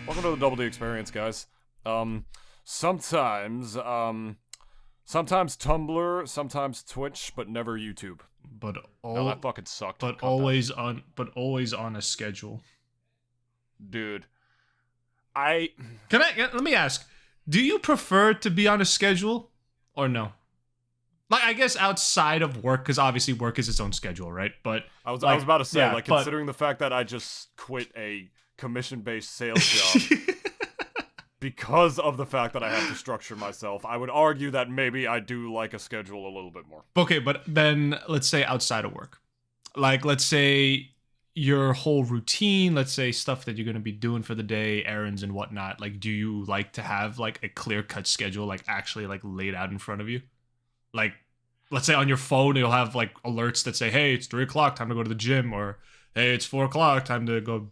Welcome to the Double D Experience, guys. Sometimes Tumblr, sometimes Twitch, but never YouTube. But Oh, that fucking sucked. But always on a schedule. Dude, Let me ask, do you prefer to be on a schedule or no? Like, I guess outside of work, because obviously work is its own schedule, right? But I was about to say, yeah, considering the fact that I just quit a commission-based sales job because of the fact that I have to structure myself, I would argue that maybe I do like a schedule a little bit more. Okay, but then let's say outside of work. Like, let's say your whole routine, let's say stuff that you're going to be doing for the day, errands and whatnot. Like, do you like to have like a clear-cut schedule, like actually like laid out in front of you? Like, let's say on your phone, you'll have like alerts that say, hey, it's 3 o'clock, time to go to the gym, or hey, it's 4 o'clock, time to go,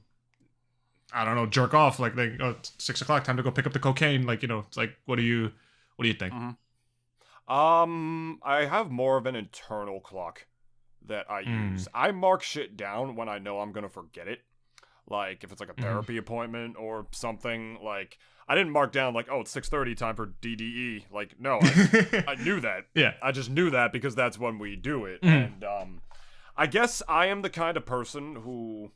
I don't know, jerk off. Like, it's 6 o'clock, time to go pick up the cocaine. Like, it's like, what do you think? Mm-hmm. I have more of an internal clock that I use. I mark shit down when I know I'm gonna forget it. Like, if it's like a therapy appointment or something, like, I didn't mark down, like, oh, it's 6:30, time for DDE. Like, no, I knew that. Yeah. I just knew that because that's when we do it. And, I guess I am the kind of person who,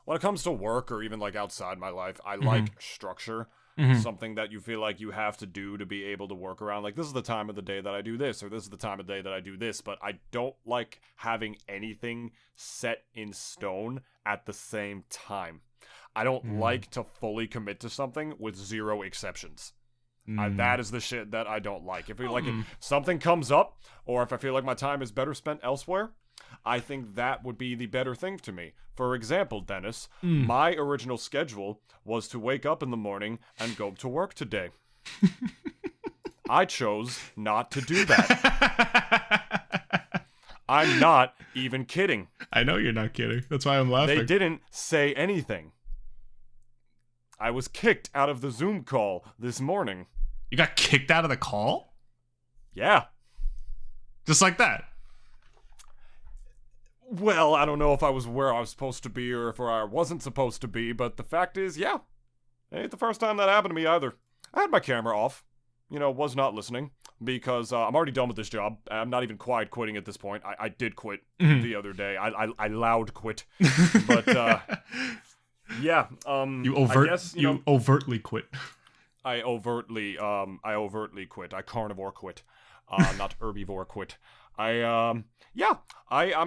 when it comes to work or even, like, outside my life, I like structure. Something that you feel like you have to do to be able to work around. Like, this is the time of the day that I do this, or this is the time of day that I do this, but I don't like having anything set in stone at the same time. I don't like to fully commit to something with zero exceptions. That is the shit that I don't like. If something comes up, or if I feel like my time is better spent elsewhere, I think that would be the better thing to me. For example, Dennis, my original schedule was to wake up in the morning and go to work today. I chose not to do that. I'm not even kidding. I know you're not kidding. That's why I'm laughing. They didn't say anything. I was kicked out of the Zoom call this morning. You got kicked out of the call? Yeah. Just like that? Well, I don't know if I was where I was supposed to be or if where I wasn't supposed to be, but the fact is, yeah. It ain't the first time that happened to me either. I had my camera off. Was not listening because I'm already done with this job. I'm not even quite quitting at this point. I did quit the other day. I loud quit. But, yeah. You overtly quit. I overtly quit. I carnivore quit. Not herbivore quit. I'm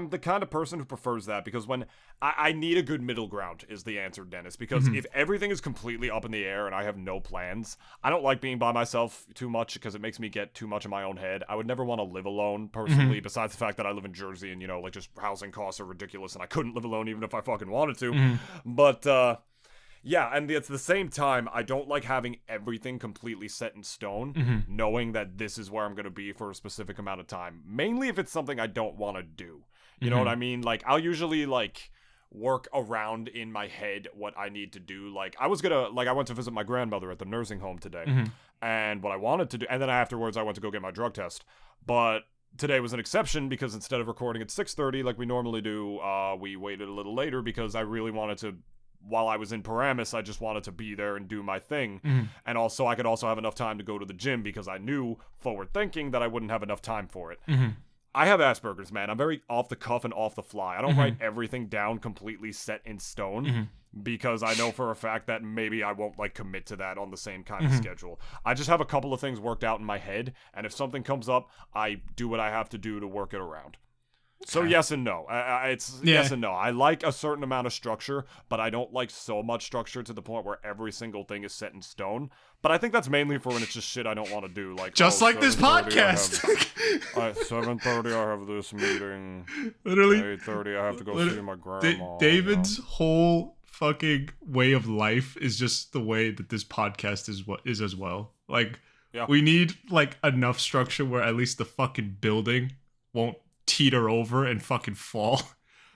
the kind of person who prefers that because when I need a good middle ground is the answer, Dennis, because if everything is completely up in the air and I have no plans, I don't like being by myself too much because it makes me get too much in my own head. I would never want to live alone personally, besides the fact that I live in Jersey and, just housing costs are ridiculous and I couldn't live alone even if I fucking wanted to. But, yeah, and at the same time, I don't like having everything completely set in stone, knowing that this is where I'm going to be for a specific amount of time. Mainly if it's something I don't want to do. You know what I mean? Like, I'll usually, work around in my head what I need to do. Like, I went to visit my grandmother at the nursing home today. And what I wanted to do, and then afterwards I went to go get my drug test. But today was an exception because instead of recording at 6:30 like we normally do, we waited a little later because I really wanted to, while I was in Paramus, I just wanted to be there and do my thing. And also, I could also have enough time to go to the gym because I knew, forward thinking, that I wouldn't have enough time for it. I have Asperger's, man. I'm very off the cuff and off the fly. I don't write everything down completely set in stone because I know for a fact that maybe I won't, commit to that on the same kind of schedule. I just have a couple of things worked out in my head, and if something comes up, I do what I have to do to work it around. So yes and no. Yes and no. I like a certain amount of structure, but I don't like so much structure to the point where every single thing is set in stone. But I think that's mainly for when it's just shit I don't want to do. Like just like this podcast. 7:30 I have this meeting. Literally 8:30 I have to go see my grandma. David's whole fucking way of life is just the way that this podcast is as well. We need enough structure where at least the fucking building won't teeter over and fucking fall,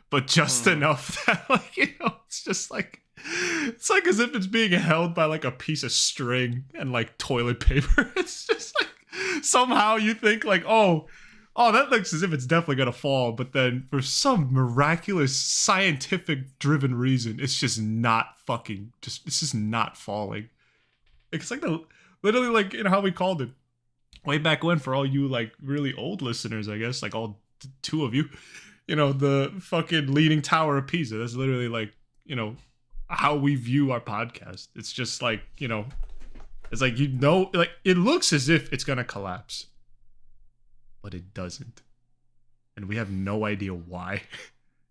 but just enough that it's just it's as if it's being held by a piece of string and toilet paper. It's just somehow you think oh oh, that looks as if it's definitely gonna fall, but then for some miraculous scientific driven reason, it's just not fucking it's just not falling. It's like literally like how we called it way back when for all you like really old listeners, I guess, like all two of you, the fucking Leaning Tower of Pisa. That's literally like, how we view our podcast. It's just like, it's like, like it looks as if it's gonna collapse, but it doesn't. And we have no idea why.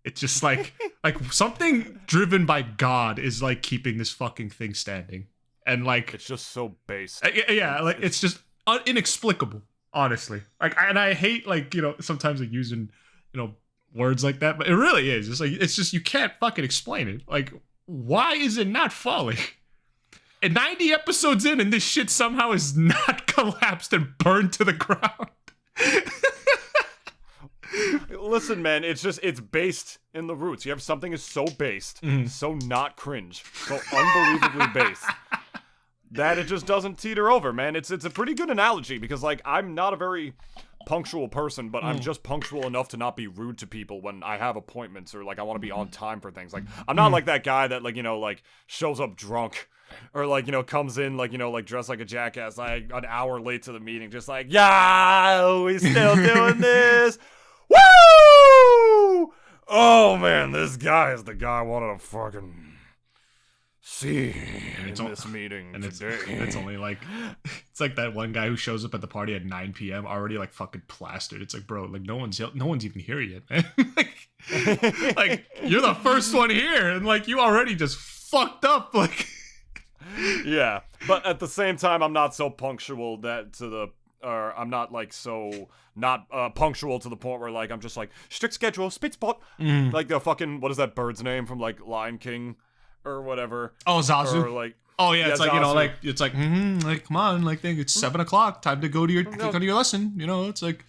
It's just like something driven by God is like keeping this fucking thing standing. And like it's just so base. Yeah, like it's just inexplicable, honestly. Like, and I hate like, sometimes like using, words like that, but it really is. It's just you can't fucking explain it. Like, why is it not falling? And 90 episodes in, and this shit somehow is not collapsed and burned to the ground. Listen, man, it's based in the roots. You have something is so based, so not cringe, so unbelievably based, that it just doesn't teeter over, man. It's a pretty good analogy because, like, I'm not a very punctual person, but I'm just punctual enough to not be rude to people when I have appointments or, like, I want to be on time for things. Like, I'm not like that guy that, like, like, shows up drunk or, like, comes in, like, like, dressed like a jackass, like, an hour late to the meeting, just like, yeah, we still doing this. Woo! Oh, man, this guy is the guy I wanted to fucking see in this meeting today. It's only like, it's like that one guy who shows up at the party at 9 p.m. already like fucking plastered. It's like, bro, like no one's even here yet, man. like you're the first one here, and like you already just fucked up, like. Yeah, but at the same time, I'm not so punctual I'm not like so not punctual to the point where like I'm just like strict schedule, spit spot, like the fucking what is that bird's name from like Lion King or whatever? Oh, Zazu. Or like it's like Zazu. like it's like like come on, like it's 7:00, time to go to your lesson. It's like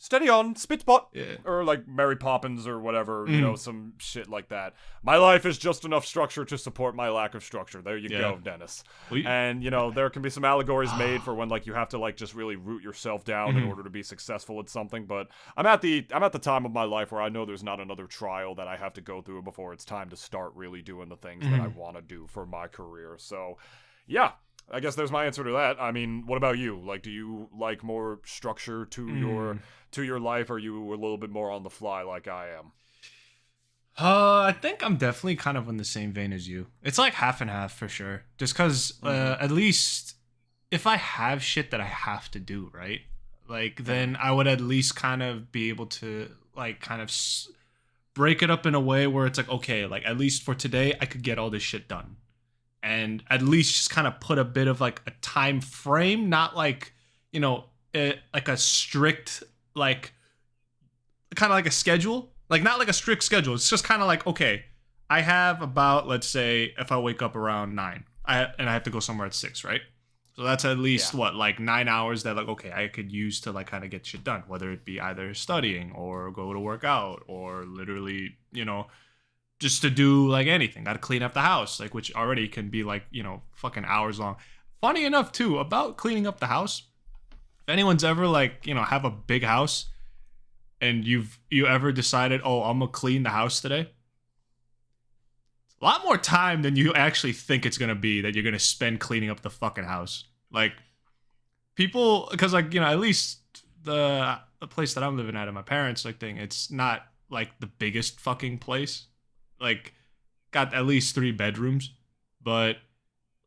steady on, spit spot, yeah. Or like Mary Poppins or whatever, some shit like that. My life is just enough structure to support my lack of structure. There you go, Dennis. And there can be some allegories made for when like you have to like just really root yourself down in order to be successful at something. But I'm at the time of my life where I know there's not another trial that I have to go through before it's time to start really doing the things that I want to do for my career. So, yeah. I guess there's my answer to that. I mean, what about you? Like, do you like more structure to your life, or are you a little bit more on the fly like I am? I think I'm definitely kind of in the same vein as you. It's like half and half for sure. Just because, at least if I have shit that I have to do, right? Like, then I would at least kind of be able to like kind of break it up in a way where it's like, okay, like at least for today, I could get all this shit done. And at least just kind of put a bit of like a time frame, not like, like a strict, like kind of like a schedule, like not like a strict schedule. It's just kind of like, okay, I have about, let's say if I wake up around 9 and I have to go somewhere at 6, right? So that's at least like 9 hours that like, okay, I could use to like kind of get shit done, whether it be either studying or go to work out or literally, just to do like anything. Gotta clean up the house, like which already can be like, fucking hours long. Funny enough too, about cleaning up the house, if anyone's ever like, have a big house and you ever decided, oh, I'm gonna clean the house today, a lot more time than you actually think it's gonna be that you're gonna spend cleaning up the fucking house. Like people, because like, at least the place that I'm living at my parents' like thing, it's not like the biggest fucking place. Like, got at least 3 bedrooms, but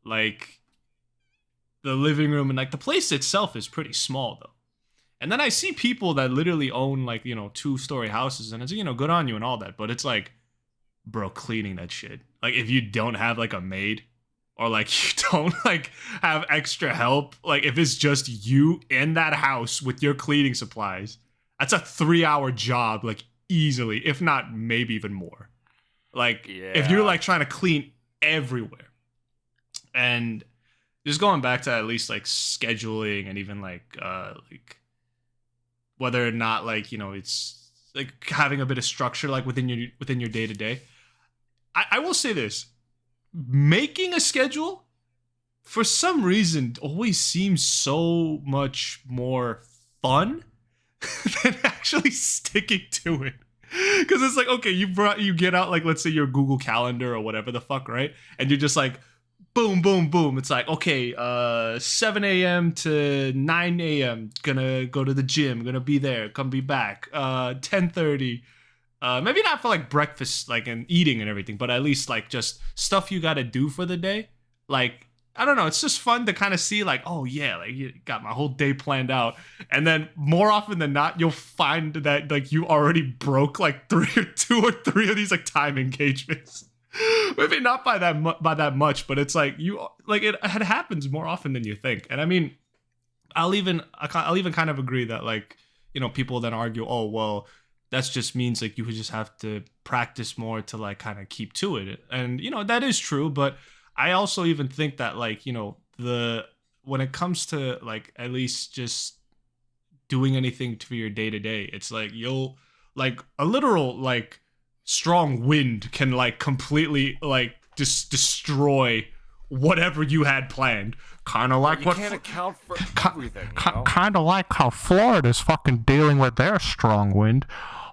like the living room and like the place itself is pretty small though. And then I see people that literally own like, 2-story houses, and it's, good on you and all that, but it's like, bro, cleaning that shit. Like if you don't have like a maid or like you don't like have extra help, like if it's just you in that house with your cleaning supplies, that's a 3-hour job, like easily, if not maybe even more. Like, if you're, like, trying to clean everywhere. And just going back to at least, like, scheduling and even, like whether or not, like, it's, like, having a bit of structure, like, within your day-to-day. I will say this. Making a schedule, for some reason, always seems so much more fun than actually sticking to it. Because it's like, okay, you get out, like, let's say your Google Calendar or whatever the fuck, right? And you're just like, boom, boom, boom. It's like, okay, 7 a.m. to 9 a.m. Gonna go to the gym. Gonna be there. Come be back. 10:30. Maybe not for like breakfast, like and eating and everything, but at least like just stuff you gotta do for the day. Like, I don't know, it's just fun to kind of see like, oh yeah, like you got my whole day planned out. And then more often than not, you'll find that like you already broke like two or three of these like time engagements. Maybe not by that much, but it's like it happens more often than you think. And I mean, I'll even kind of agree that like, people then argue, oh well, that just means like you would just have to practice more to like kind of keep to it. And that is true, but I also even think that like, when it comes to like at least just doing anything for your day to day, it's like you'll like a literal like strong wind can like completely like just destroy whatever you had planned. Kind of like you can't account for everything. Kind of like how Florida's fucking dealing with their strong wind.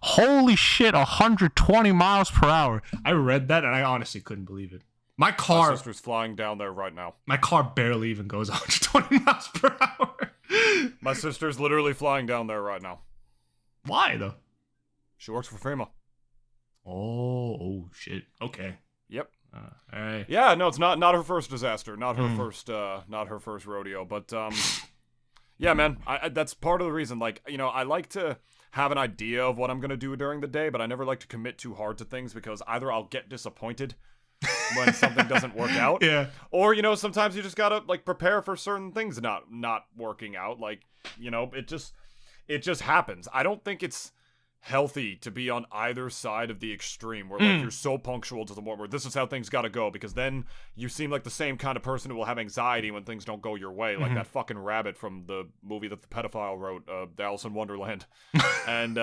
Holy shit, 120 miles per hour. I read that and I honestly couldn't believe it. My sister's flying down there right now. My car barely even goes 120 miles per hour. My sister's literally flying down there right now. Why though? She works for FEMA. Oh shit. Okay. Yep. All right. Yeah, no, it's not her first disaster, not her first rodeo, but yeah, man, that's part of the reason. Like, I like to have an idea of what I'm gonna do during the day, but I never like to commit too hard to things because either I'll get disappointed when something doesn't work out, yeah, or sometimes you just gotta like prepare for certain things not working out. Like, it just happens. I don't think it's healthy to be on either side of the extreme where like you're so punctual to the point where this is how things gotta go, because then you seem like the same kind of person who will have anxiety when things don't go your way, like that fucking rabbit from the movie that the pedophile wrote, the Alice in Wonderland. and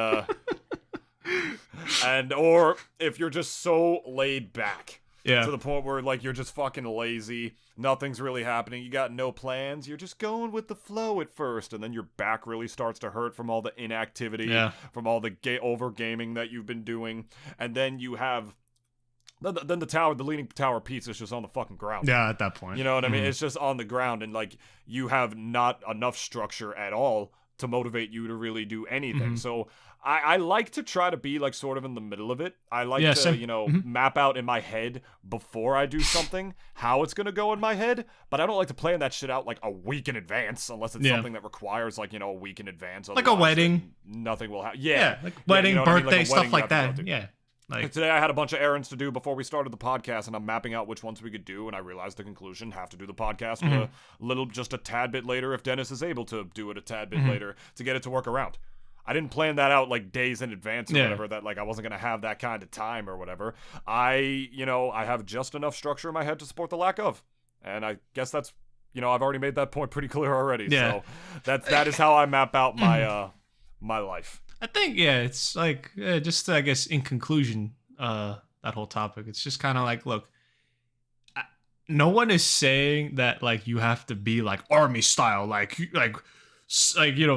or if you're just so laid back, to the point where like you're just fucking lazy, nothing's really happening, you got no plans, you're just going with the flow at first, and then your back really starts to hurt from all the inactivity, from all the over gaming that you've been doing, and then you have then the leaning tower pizza is just on the fucking ground. Yeah, at that point. You know what I mean? It's just on the ground, and like you have not enough structure at all to motivate you to really do anything. So I like to try to be like sort of in the middle of it. I like to, map out in my head before I do something how it's going to go in my head, but I don't like to plan that shit out like a week in advance unless it's something that requires like, a week in advance. Like a wedding. Nothing will happen. Like wedding, birthday, stuff like that. Yeah. Like today I had a bunch of errands to do before we started the podcast, and I'm mapping out which ones we could do, and I realized the conclusion, have to do the podcast just a tad bit later if Dennis is able to do it a tad bit later to get it to work around. I didn't plan that out like days in advance or whatever, that like I wasn't going to have that kind of time or whatever. I have just enough structure in my head to support the lack of. And I guess that's, I've already made that point pretty clear already. Yeah. So that is how I map out my my life. I think, it's like, just I guess in conclusion, that whole topic, it's just kind of like, look, no one is saying that like you have to be like army style, like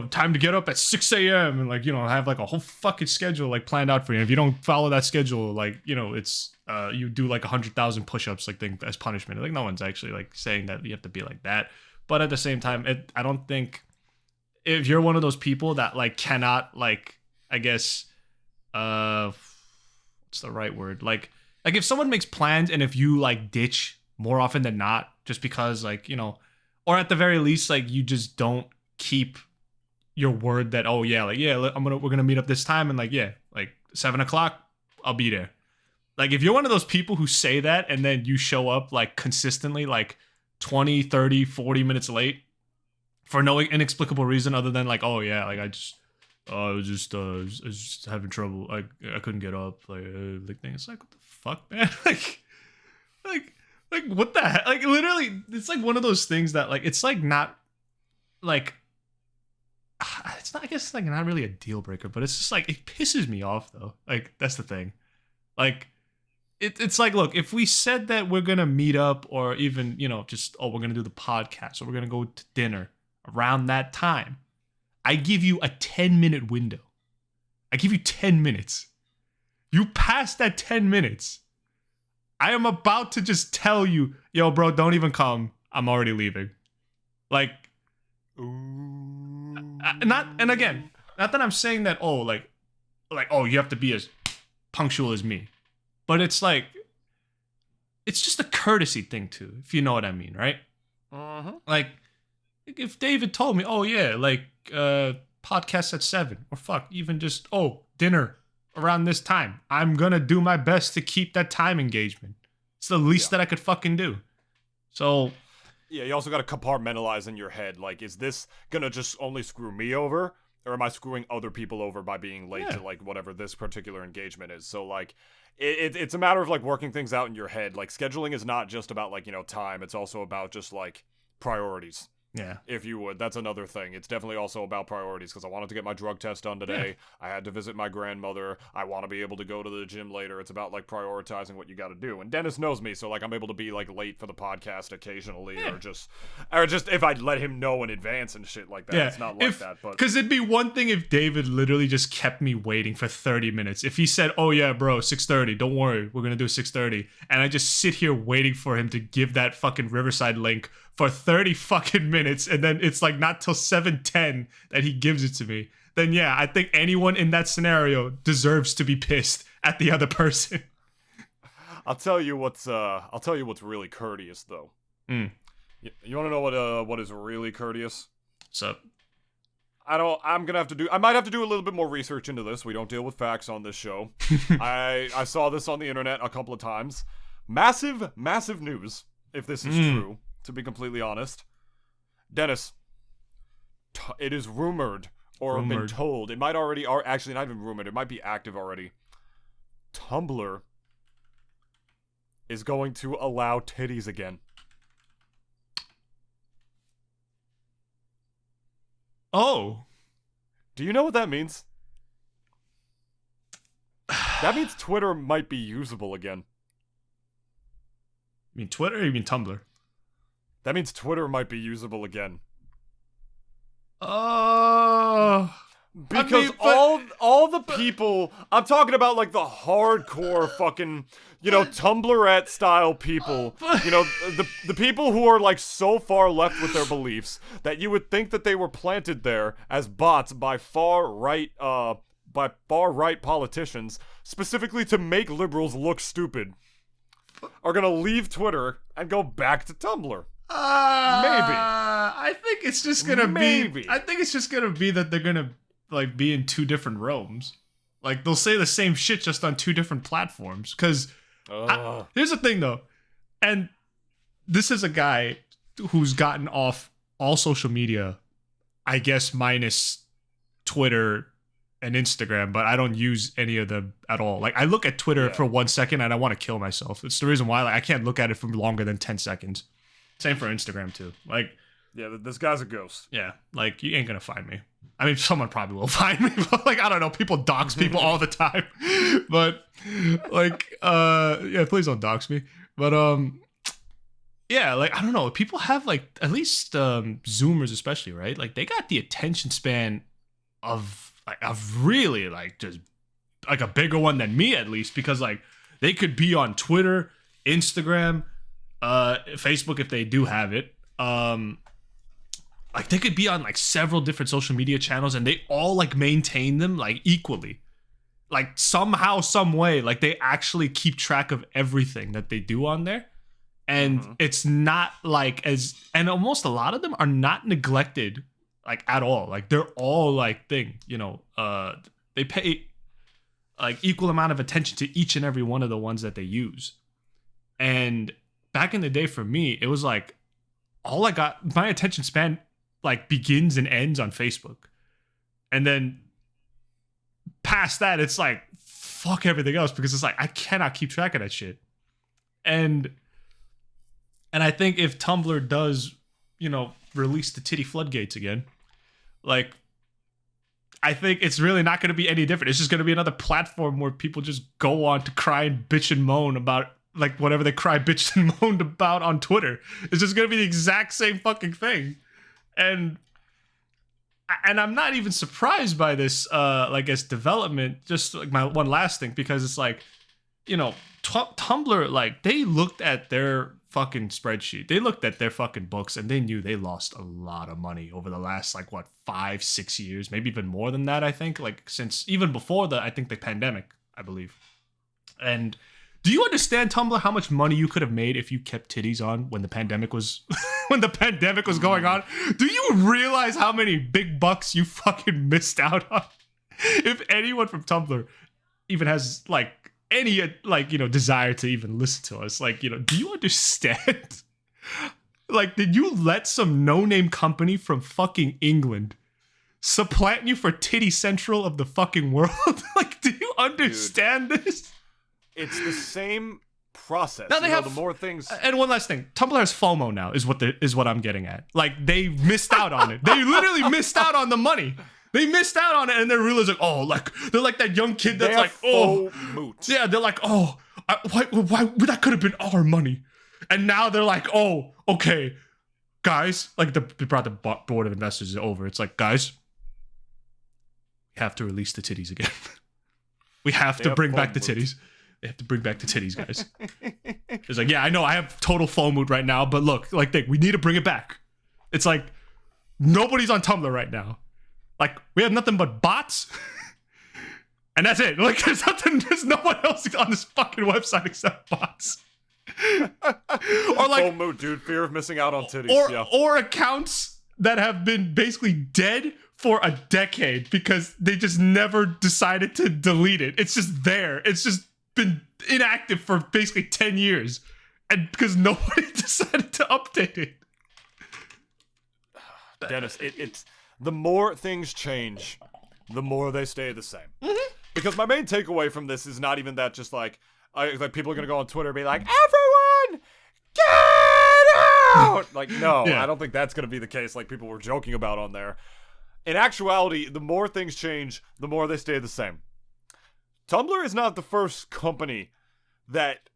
time to get up at 6 a.m. and like, have like a whole fucking schedule like planned out for you. If you don't follow that schedule, like, it's you do like 100,000 push-ups like thing as punishment. Like no one's actually like saying that you have to be like that. But at the same time, I don't think if you're one of those people that like cannot like, I guess, what's the right word? Like if someone makes plans and if you like ditch more often than not, just because like, or at the very least, like you just don't keep your word that, oh yeah, like, we're gonna meet up this time, and like, like 7:00, I'll be there. Like if you're one of those people who say that and then you show up like consistently like 20, 30, 40 minutes late for no inexplicable reason other than like, oh yeah, like I was just having trouble. I couldn't get up. Like it's like, what the fuck, man? like what the heck? Like literally, it's like one of those things that like it's like not like it's not. I guess it's like not really a deal breaker, but it's just like it pisses me off though. Like that's the thing. Like it's like, look, if we said that we're gonna meet up, or even just we're gonna do the podcast, or we're gonna go to dinner around that time, I give you a 10-minute window. I give you 10 minutes. You pass that 10 minutes. I am about to just tell you, yo, bro, don't even come. I'm already leaving. Like, not that I'm saying that, oh, you have to be as punctual as me. But it's like, it's just a courtesy thing too, if you know what I mean, right? Like, if David told me, oh yeah, like, podcast at 7, or fuck, even just, dinner around this time, I'm gonna do my best to keep that time engagement. It's the least that I could fucking do. So, yeah, you also got to compartmentalize in your head. Like, is this gonna just only screw me over, or am I screwing other people over by being late to, like, whatever this particular engagement is? So, like, it's a matter of, like, working things out in your head. Like, scheduling is not just about, like, time. It's also about just, like, priorities. Yeah. If you would. That's another thing. It's definitely also about priorities, because I wanted to get my drug test done today. Yeah. I had to visit my grandmother. I want to be able to go to the gym later. It's about, like, prioritizing what you got to do. And Dennis knows me, so, like, I'm able to be, like, late for the podcast occasionally, or just if I let him know in advance and shit like that. Yeah. It's not like that. But because it'd be one thing if David literally just kept me waiting for 30 minutes. If he said, oh yeah, bro, 6:30, don't worry, we're gonna do 6:30, and I just sit here waiting for him to give that fucking Riverside link for 30 fucking minutes, and then it's like not till 7:10 that he gives it to me, then yeah, I think anyone in that scenario deserves to be pissed at the other person. I'll tell you what's really courteous though. You want to know what is really courteous? What's up? I might have to do a little bit more research into this. We don't deal with facts on this show. I saw this on the internet a couple of times. Massive news, if this is true. To be completely honest, Dennis, it is rumored or been told. It might already are actually not even rumored. It might be active already. Tumblr is going to allow titties again. Oh, do you know what that means? That means Twitter might be usable again. You mean Twitter or you mean Tumblr? That means Twitter might be usable again. Because all the people, I'm talking about, like, the hardcore fucking, Tumblrette style people, the people who are, like, so far left with their beliefs that you would think that they were planted there as bots by far right politicians, specifically to make liberals look stupid, are gonna leave Twitter and go back to Tumblr. Maybe. I think it's just gonna be. I think it's just gonna be that they're gonna, like, be in two different realms. Like, they'll say the same shit just on two different platforms. Because here's the thing though, and this is a guy who's gotten off all social media, I guess minus Twitter and Instagram, but I don't use any of them at all. Like, I look at Twitter for 1 second and I want to kill myself. It's the reason why, like, I can't look at it for longer than 10 seconds. Same for Instagram too. Like, yeah, this guy's a ghost. Yeah, like, you ain't gonna find me. I mean, someone probably will find me, but, like, I don't know. People dox people all the time. But, like, yeah, please don't dox me. But, yeah, like, I don't know. People have, like, at least Zoomers especially, right? Like, they got the attention span of really, like, just, like, a bigger one than me, at least, because, like, they could be on Twitter, Instagram, Facebook if they do have it. Like, they could be on, like, several different social media channels, and they all, like, maintain them, like, equally. Like, somehow, some way, like, they actually keep track of everything that they do on there. And it's not, like, and almost a lot of them are not neglected, like, at all. Like, they're all, like, they pay, like, equal amount of attention to each and every one of the ones that they use. And back in the day for me, it was like, my attention span, like, begins and ends on Facebook. And then past that, it's like, fuck everything else, because it's like, I cannot keep track of that shit. And I think if Tumblr does, release the titty floodgates again, like, I think it's really not going to be any different. It's just going to be another platform where people just go on to cry and bitch and moan about, like, whatever they cry, bitch, and moaned about on Twitter. It's just going to be the exact same fucking thing. And and I'm not even surprised by this, like, as development. Just like my one last thing, because it's like, you know, Tumblr, like, they looked at their fucking spreadsheet, they looked at their fucking books, and they knew they lost a lot of money over the last, like, what, 5-6 years, maybe even more than that. I think, like, since even before I think the pandemic, I believe. And do you understand, Tumblr, how much money you could have made if you kept titties on when the pandemic was when the pandemic was going on? Do you realize how many big bucks you fucking missed out on? If anyone from Tumblr even has, like, any, like, you know, desire to even listen to us, like, you know, do you understand? Like, did you let some no-name company from fucking England supplant you for Titty Central of the fucking world? Like, do you understand this? It's the same process. Now they have the more things. And one last thing, Tumblr has FOMO now, is what I'm getting at. Like, they missed out on it. They literally missed out on the money. They missed out on it, and they're realizing, oh, like, they're like that young kid that's like, oh, moot. Yeah, they're like, oh, why that could have been our money, and now they're like, oh, okay, guys, like, they brought the board of investors over. It's like, guys, we have to release the titties again. We have to bring back the titties. They have to bring back the titties, guys. It's like, yeah, I know I have total FOMO mood right now, but look, like, we need to bring it back. It's like, nobody's on Tumblr right now. Like, we have nothing but bots. And that's it. Like, there's no one else on this fucking website except bots. Or like, FOMO, dude, fear of missing out on titties. Or accounts that have been basically dead for a decade because they just never decided to delete it. It's just there. It's just been inactive for basically 10 years. And because nobody decided to update it. Dennis, it's the more things change, the more they stay the same. Mm-hmm. Because my main takeaway from this is not even that, just like people are gonna go on Twitter and be like, everyone, get out! Like, no, I don't think that's gonna be the case like people were joking about on there. In actuality, the more things change, the more they stay the same. Tumblr is not the first company that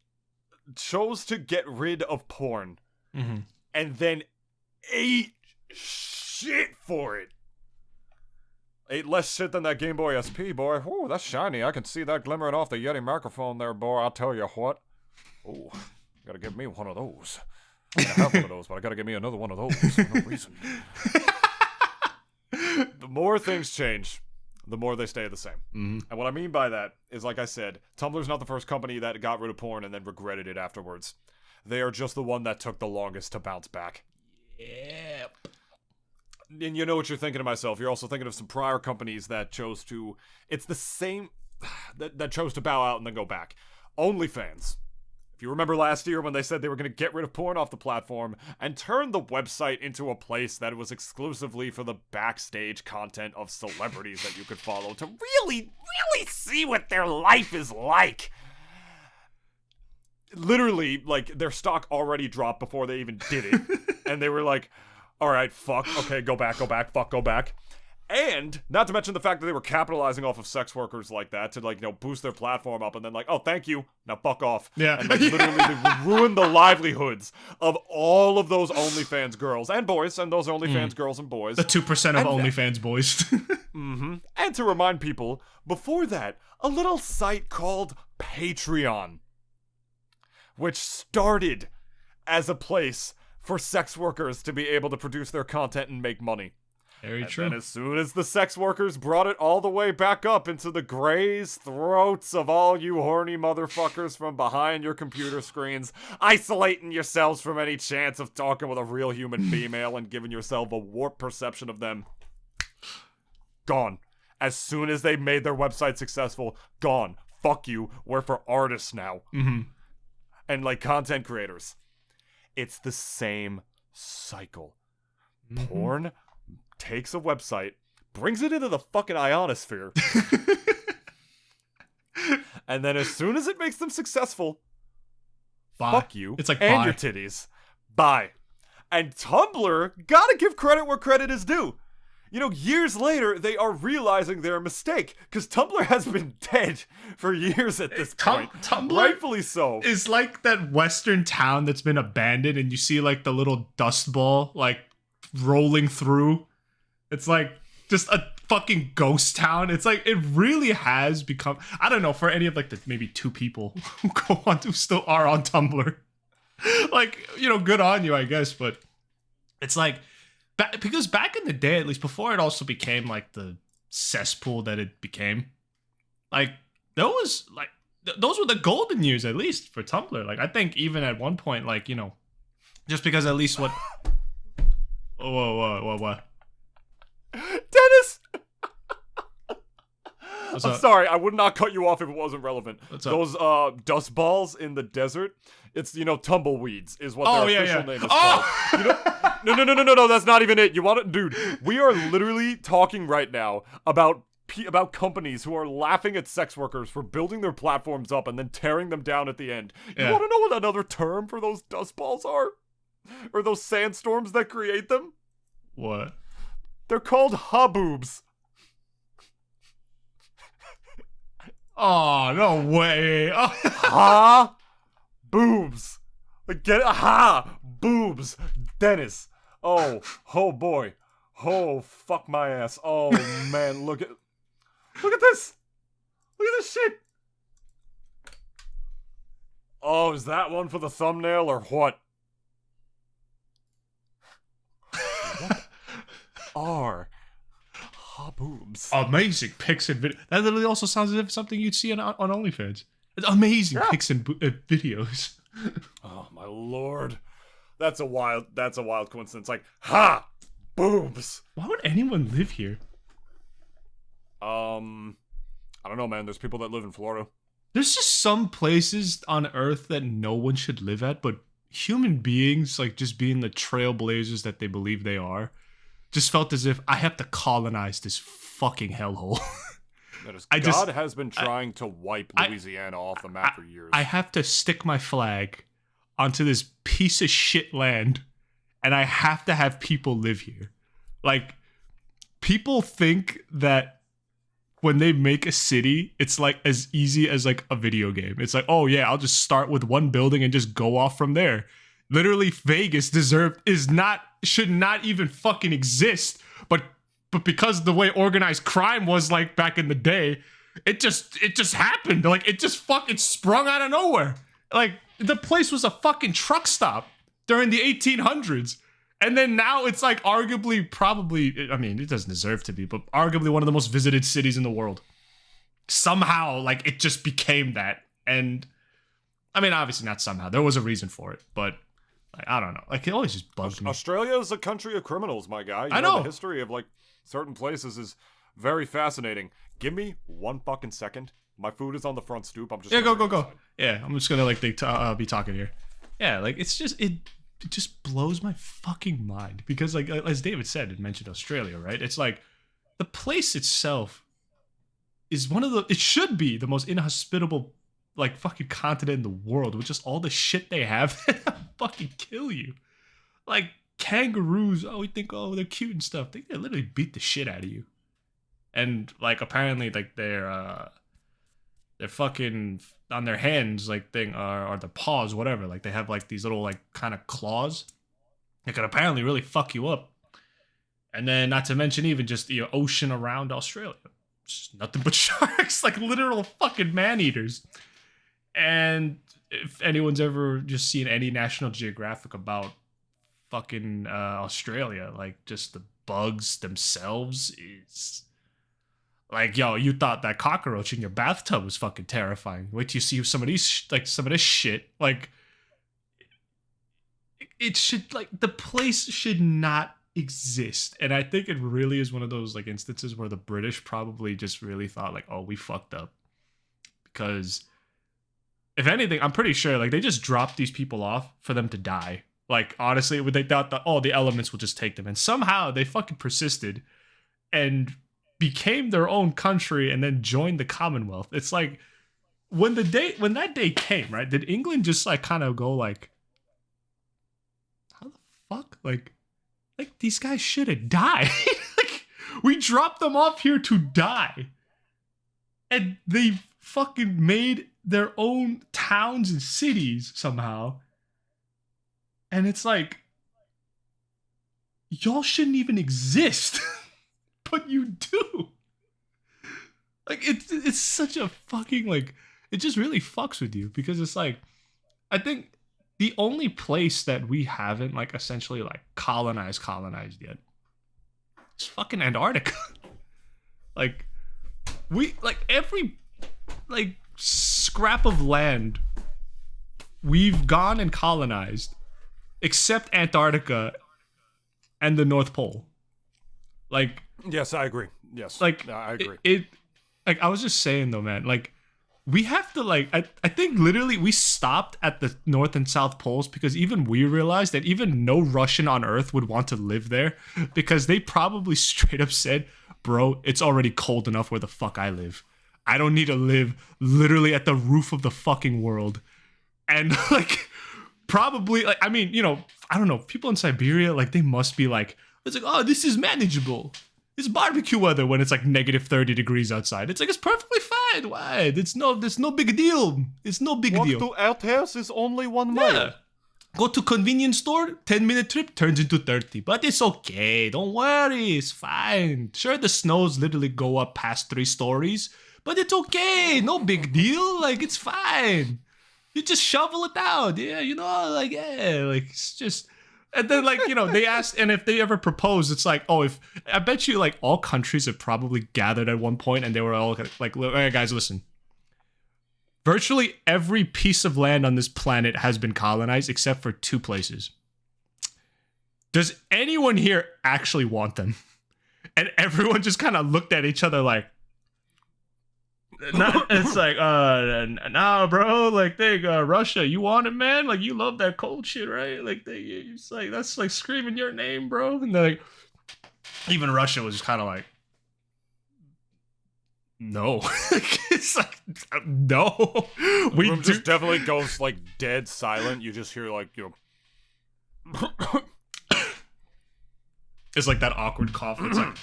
chose to get rid of porn and then ate shit for it. Ate less shit than that Game Boy SP, boy. Ooh, that's shiny. I can see that glimmering off the Yeti microphone there, boy. I'll tell you what. Ooh, gotta give me one of those. I have one of those, but I gotta give me another one of those for no reason. The more things change, the more they stay the same. Mm-hmm. And what I mean by that is, like I said, Tumblr's not the first company that got rid of porn and then regretted it afterwards. They are just the one that took the longest to bounce back. Yep. And you know what you're thinking to myself. You're also thinking of some prior companies that chose to... It's the same... That chose to bow out and then go back. OnlyFans. If you remember last year when they said they were going to get rid of porn off the platform and turn the website into a place that was exclusively for the backstage content of celebrities that you could follow to really see what their life is like. Literally, like, their stock already dropped before they even did it. And they were like... Alright, fuck, okay, go back, fuck, go back. And, not to mention the fact that they were capitalizing off of sex workers like that to, like, you know, boost their platform up and then like, oh, thank you, now fuck off. Yeah. And, like, literally they ruined the livelihoods of all of those OnlyFans girls and boys, and those OnlyFans girls and boys. The 2% of OnlyFans boys. Mm-hmm. And to remind people, before that, a little site called Patreon, which started as a place for sex workers to be able to produce their content and make money. Very true. And as soon as the sex workers brought it all the way back up into the grays throats of all you horny motherfuckers from behind your computer screens, isolating yourselves from any chance of talking with a real human female and giving yourself a warped perception of them, gone. As soon as they made their website successful, gone. Fuck you. We're for artists now. Mm-hmm. And, like, content creators. It's the same cycle. Mm-hmm. Porn takes a website, brings it into the fucking ionosphere, and then as soon as it makes them successful, fuck you. It's like, and bye. Your titties. Bye. And Tumblr, gotta give credit where credit is due. You know, years later, they are realizing their mistake, because Tumblr has been dead for years at this point. Tumblr rightfully so. Is like that western town that's been abandoned, and you see, like, the little dust ball, like, rolling through. It's like, just a fucking ghost town. It's like it really has become. I don't know for any of like the maybe 2 people who go on who still are on Tumblr. Like, you know, good on you, I guess. But it's like because back in the day, at least before it also became like the cesspool that it became, like those were the golden years, at least for Tumblr. Like I think even at one point, like, you know, just because at least what. Whoa. Dennis! What's I'm up? sorry, I would not cut you off if it wasn't relevant. What's up? Those dust balls in the desert, it's, you know, tumbleweeds is what Oh, their yeah, official yeah. name is Oh! called. You know, no, that's not even it. You want it, dude? We are literally talking right now about companies who are laughing at sex workers for building their platforms up and then tearing them down at the end. You Yeah. want to know what another term for those dust balls are? Or those sandstorms that create them? What? They're called haboobs. Oh, no way. Oh. Ha boobs. Like, get it? Ha boobs. Dennis. Oh boy. Oh, fuck my ass. Oh man, look at this. Look at this shit. Oh, is that one for the thumbnail or what? What are haboobs? Amazing pics and videos. That literally also sounds as if something you'd see on OnlyFans. It's amazing pics and videos. Oh my lord. That's a wild coincidence. Like, ha boobs. Why would anyone live here? I don't know, man. There's people that live in Florida. There's just some places on Earth that no one should live at, but human beings, like just being the trailblazers that they believe they are, just felt as if I have to colonize this fucking hellhole. God has been trying to wipe Louisiana off the map for years. I have to stick my flag onto this piece of shit land, and I have to have people live here. Like, people think that when they make a city, it's like as easy as like a video game. It's like, oh yeah, I'll just start with one building and just go off from there. Literally, Vegas should not even fucking exist. But because the way organized crime was like back in the day, it just happened. Like it just fucking sprung out of nowhere. Like the place was a fucking truck stop during the 1800s. And then now it's like probably, I mean, it doesn't deserve to be, but arguably one of the most visited cities in the world. Somehow, like, it just became that. And, I mean, obviously not somehow. There was a reason for it, but, like, I don't know. Like, it always just bugs me. Australia is a country of criminals, my guy. I know. The history of, like, certain places is very fascinating. Give me one fucking second. My food is on the front stoop. I'm just... Yeah, go. Yeah, I'm just gonna, like, be talking here. Yeah, like, it's just... It just blows my fucking mind because, like, as David said, it mentioned Australia, right? It's like the place itself is it should be the most inhospitable, like, fucking continent in the world with just all the shit they have that fucking kill you. Like kangaroos, we think, they're cute and stuff. They literally beat the shit out of you. And like apparently, like they're fucking on their hands, like thing or the paws, whatever. Like they have like these little like kind of claws that could apparently really fuck you up. And then not to mention even just the ocean around Australia, it's just nothing but sharks, like literal fucking man-eaters. And if anyone's ever just seen any National Geographic about fucking Australia, like just the bugs themselves is... Like, yo, you thought that cockroach in your bathtub was fucking terrifying. Wait till you see some of these, like, some of this shit. Like, it should, like, the place should not exist. And I think it really is one of those, like, instances where the British probably just really thought, like, oh, we fucked up. Because, if anything, I'm pretty sure, like, they just dropped these people off for them to die. Like, honestly, they thought that, the elements will just take them. And somehow they fucking persisted and became their own country and then joined the Commonwealth. It's like when that day came, right? Did England just like kind of go like, how the fuck? Like these guys should have died. Like we dropped them off here to die. And they fucking made their own towns and cities somehow. And it's like, y'all shouldn't even exist. but you do. Like it's such a fucking like it just really fucks with you because it's like I think the only place that we haven't like essentially like colonized yet is fucking Antarctica. Like we like every like scrap of land we've gone and colonized except Antarctica and the North Pole. Like yes, I agree. Yes, like I agree. It like I was just saying though, man, like we have to like I think literally we stopped at the North and South Poles because even we realized that even no Russian on Earth would want to live there because they probably straight up said, bro, it's already cold enough where the fuck I live. I don't need to live literally at the roof of the fucking world. And like probably like I mean, you know, I don't know, people in Siberia, like they must be like, it's like, oh, this is manageable. It's barbecue weather when it's like negative 30 degrees outside. It's like, it's perfectly fine. Why? There's no big deal. It's no big deal. Walk to outhouse is only 1 mile. Yeah. Go to convenience store, 10-minute trip turns into 30. But it's okay. Don't worry. It's fine. Sure, the snows literally go up past 3 stories. But it's okay. No big deal. Like, it's fine. You just shovel it out. Yeah, you know, like, yeah. Like, it's just... And then, like, you know, they asked, and if they ever propose, it's like, oh, if I bet you, like, all countries have probably gathered at one point, and they were all like, all right, guys, listen. Virtually every piece of land on this planet has been colonized except for 2 places. Does anyone here actually want them? And everyone just kind of looked at each other like, it's like, nah, bro. Like, Russia, you want it, man? Like, you love that cold shit, right? Like, it's like that's like screaming your name, bro. And they're like, even Russia was just kind of like, no. It's like, no. The room just definitely goes like dead silent. You just hear like, you know, it's like that awkward cough. It's like.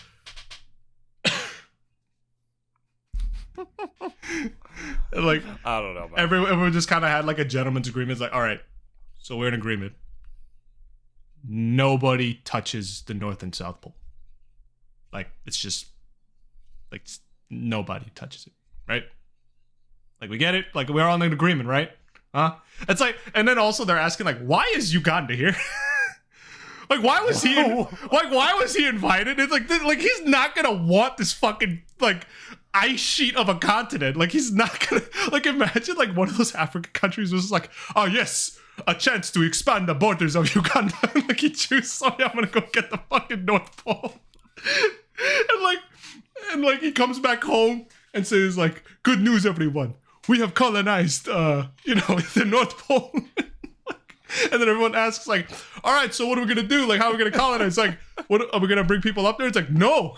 Like I don't know, man. Everyone just kind of had like a gentleman's agreement. It's like, all right, so we're in agreement. Nobody touches the North and South Pole. Like, it's just like nobody touches it, right? Like, we get it. Like, we're on an agreement, right? Huh? It's like, and then also they're asking like, why is Uganda here? Like, why was he? Why was he invited? It's like he's not gonna want this fucking like ice sheet of a continent. Like, he's not gonna like imagine like one of those African countries was like, oh yes, a chance to expand the borders of Uganda. Like, he chooses, sorry, I'm gonna go get the fucking North Pole. and like he comes back home and says like, good news, everyone. We have colonized, the North Pole. And then everyone asks like, all right, so what are we going to do? Like, how are we going to colonize? It's like, what are we going to bring people up there? It's like, no.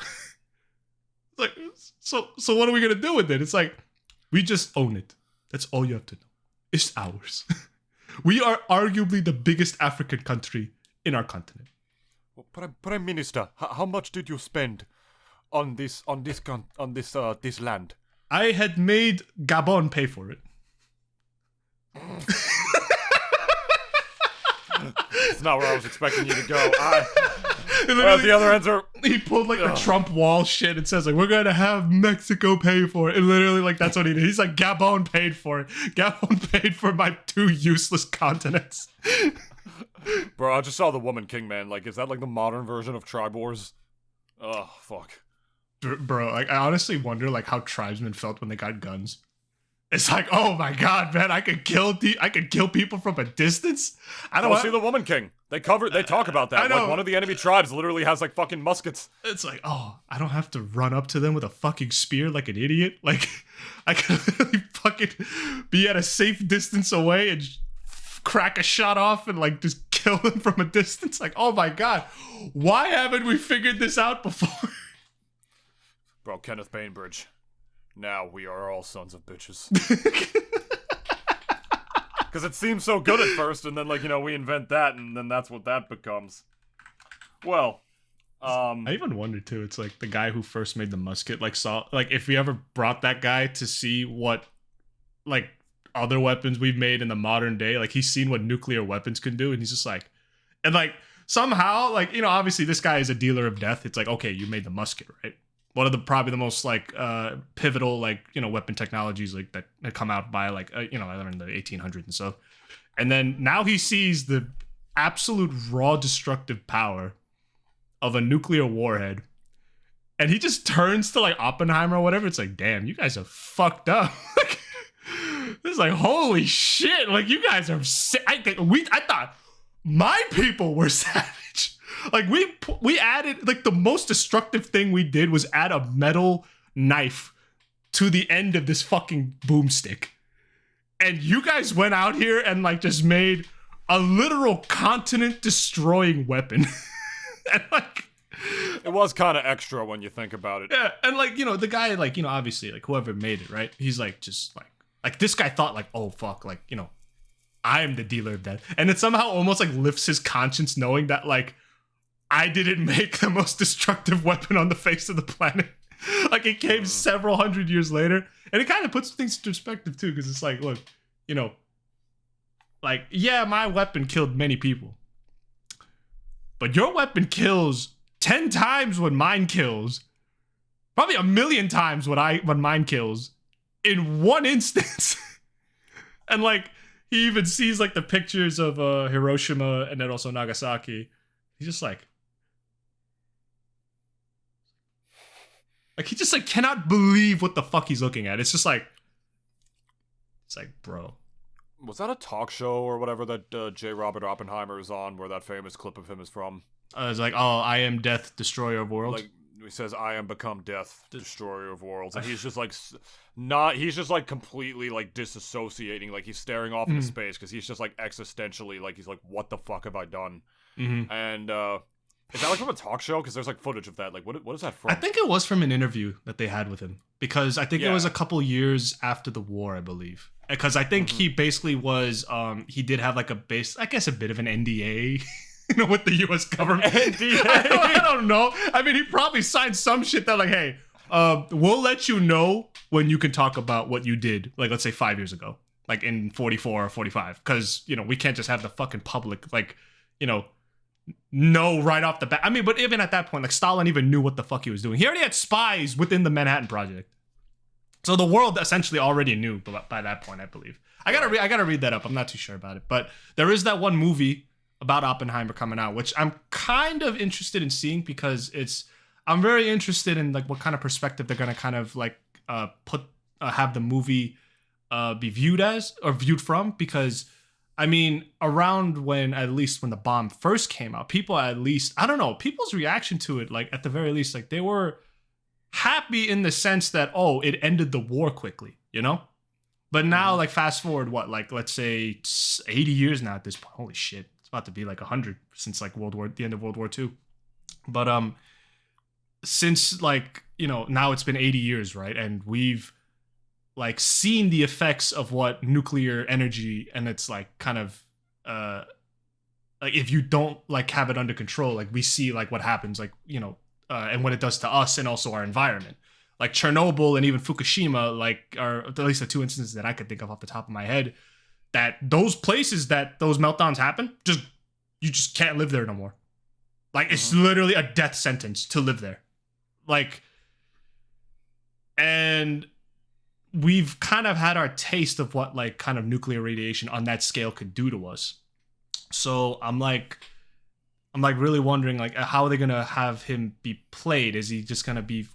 It's like, so what are we going to do with it? It's like, we just own it. That's all you have to know. It's ours. We are arguably the biggest African country in our continent. Well, Prime Minister, how much did you spend on this land? I had made Gabon pay for it. It's not where I was expecting you to go. The other answer. He pulled like the Trump wall shit and says like, we're gonna have Mexico pay for it. And literally like that's what he did. He's like, Gabon paid for it. Gabon paid for my 2 useless continents. Bro, I just saw the Woman King, man. Like, is that like the modern version of Tribe Wars? Oh, fuck. Bro, like I honestly wonder like how tribesmen felt when they got guns. It's like, oh my god, man, I could kill people from a distance. I don't see the Woman King. They talk about that. Like, one of the enemy tribes literally has like fucking muskets. It's like, oh, I don't have to run up to them with a fucking spear like an idiot. Like, I can literally fucking be at a safe distance away and crack a shot off and like just kill them from a distance. Like, oh my god, why haven't we figured this out before? Bro, Kenneth Bainbridge. Now we are all sons of bitches. Because it seems so good at first, and then, like, we invent that, and then that's what that becomes. Well, I even wonder, too, it's like the guy who first made the musket, like, saw, like, if we ever brought that guy to see what, like, other weapons we've made in the modern day, like, he's seen what nuclear weapons can do, and he's just like, and, like, somehow, like, obviously this guy is a dealer of death. It's like, okay, you made the musket, right? One of the probably the most like pivotal like weapon technologies like that come out by like in the 1800s and stuff. And then now he sees the absolute raw destructive power of a nuclear warhead, and he just turns to like Oppenheimer or whatever. It's like, damn, you guys are fucked up. It's like, holy shit, like you guys are sick. I thought my people were savage. Like we added, like, the most destructive thing we did was add a metal knife to the end of this fucking boomstick. And you guys went out here and like just made a literal continent destroying weapon. And like, it was kind of extra when you think about it. Yeah, and like, the guy, like, obviously like whoever made it, right? He's like just like this guy thought like, oh fuck, like, I am the dealer of death. And it somehow almost like lifts his conscience knowing that like I didn't make the most destructive weapon on the face of the planet. Like it came several hundred years later. And it kind of puts things into perspective too, because it's like, look, like, yeah, my weapon killed many people. But your weapon kills 10 times what mine kills. Probably 1,000,000 times what mine kills in one instance. And like, he even sees like the pictures of Hiroshima and then also Nagasaki. He's just like he just like cannot believe what the fuck he's looking at. It's like, bro. Was that a talk show or whatever that J. Robert Oppenheimer is on, where that famous clip of him is from? It's like, oh, I am death, destroyer of worlds. Like, he says, I am become death, destroyer of worlds. And he's just like, he's just like completely like disassociating. Like he's staring off into space because he's just like existentially, like he's like, what the fuck have I done? Mm-hmm. And is that like from a talk show? Because there's like footage of that. Like, what is that from? I think it was from an interview that they had with him, because I think it was a couple years after the war, I believe. Because I think he basically was, he did have like a base, I guess a bit of an NDA, with the U.S. government. NDA? I don't know. I mean, he probably signed some shit that like, hey, we'll let you know when you can talk about what you did, like, let's say 5 years ago, like in 44 or 45. Because, we can't just have the fucking public, like, know right off the bat. I mean, but even at that point, like, Stalin even knew what the fuck he was doing. He already had spies within the Manhattan Project. So the world essentially already knew by that point, I believe. I gotta read that up. I'm not too sure about it. But there is that one movie about Oppenheimer coming out, which I'm kind of interested in seeing, because I'm very interested in like what kind of perspective they're gonna kind of like have the movie be viewed from, because I mean, around when the bomb first came out, people at least, I don't know, people's reaction to it, like at the very least, like they were happy in the sense that, oh, it ended the war quickly, But now, like, fast forward, what, like, let's say 80 years now at this point. Holy shit. It's about to be like 100 since like the end of World War II. But since like, now it's been 80 years, right? And we've like seen the effects of what nuclear energy, and it's like kind of like if you don't like have it under control, like we see like what happens, like, and what it does to us and also our environment. Like Chernobyl and even Fukushima, like, are at least the two instances that I could think of off the top of my head, that those places that those meltdowns happen, you just can't live there no more. Like, it's literally a death sentence to live there. Like, and we've kind of had our taste of what like kind of nuclear radiation on that scale could do to us. So I'm like really wondering, like, how are they gonna have him be played? Is he just gonna be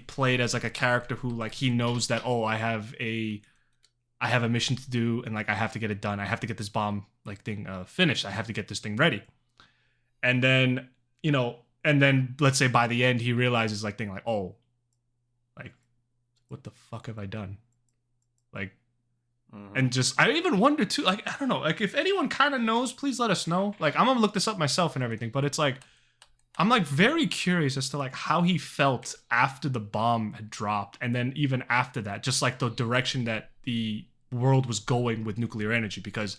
played as like a character who, like, he knows that, oh, I have a mission to do, and like I have to get it done. I have to get this bomb like thing finished. I have to get this thing ready. And then, let's say by the end he realizes like oh, like, what the fuck have I done? Like, and just, I even wonder too, like, I don't know, like, if anyone kind of knows, please let us know. Like, I'm gonna look this up myself and everything, but it's like, I'm like very curious as to like how he felt after the bomb had dropped, and then even after that, just like the direction that the world was going with nuclear energy. Because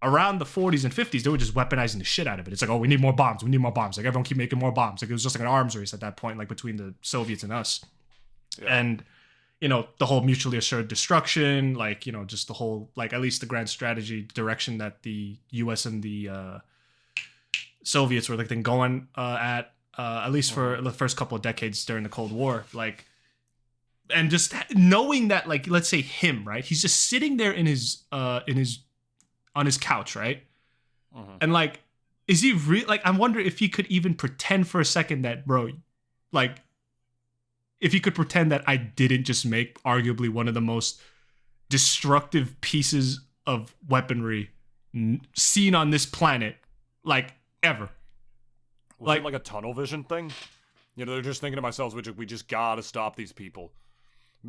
around the 40s and 50s, they were just weaponizing the shit out of it. It's like, oh, we need more bombs. Like, everyone keep making more bombs. Like, it was just like an arms race at that point, like between the Soviets and us. Yeah. And the whole mutually assured destruction, like, just the whole, like, at least the grand strategy direction that the U.S. and the Soviets were like then going at least for the first couple of decades during the Cold War, like, and just knowing that, like, let's say him, right? He's just sitting there in his on his couch, right? And like, is he real? Like, I wonder if he could even pretend for a second that, bro, like, if he could pretend that I didn't just make arguably one of the most destructive pieces of weaponry seen on this planet, like, ever. Was it like a tunnel vision thing? You know, they're just thinking to themselves, we just gotta stop these people.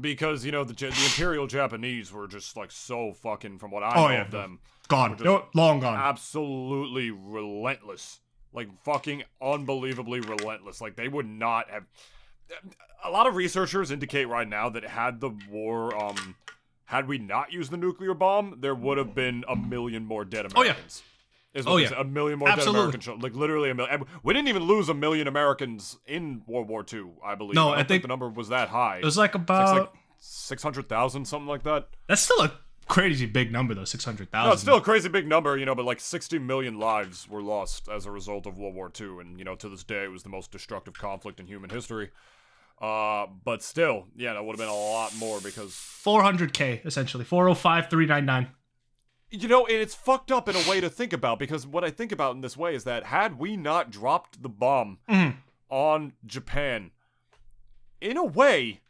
Because, you know, the Imperial Japanese were just, like, so fucking, from what I know of them. Gone. Long gone. Absolutely relentless. Like, fucking unbelievably relentless. Like, they would not have... A lot of researchers indicate right now that had the war, had we not used the nuclear bomb, there would have been a million more dead Americans. A million more dead Americans. Like, literally a million. We didn't even lose a million Americans in World War II, I believe. No, I don't think the number was that high. It was like about... 600,000, something like that. That's still a crazy big number, though, 600,000. No, it's still a crazy big number, you know, but like 60 million lives were lost as a result of World War II, and, you know, to this day, it was the most destructive conflict in human history. But still, yeah, that would have been a lot more because... 400K, essentially. 405,399. You know, and it's fucked up in a way to think about, because what I think about in this way is that had we not dropped the bomb on Japan, in a way...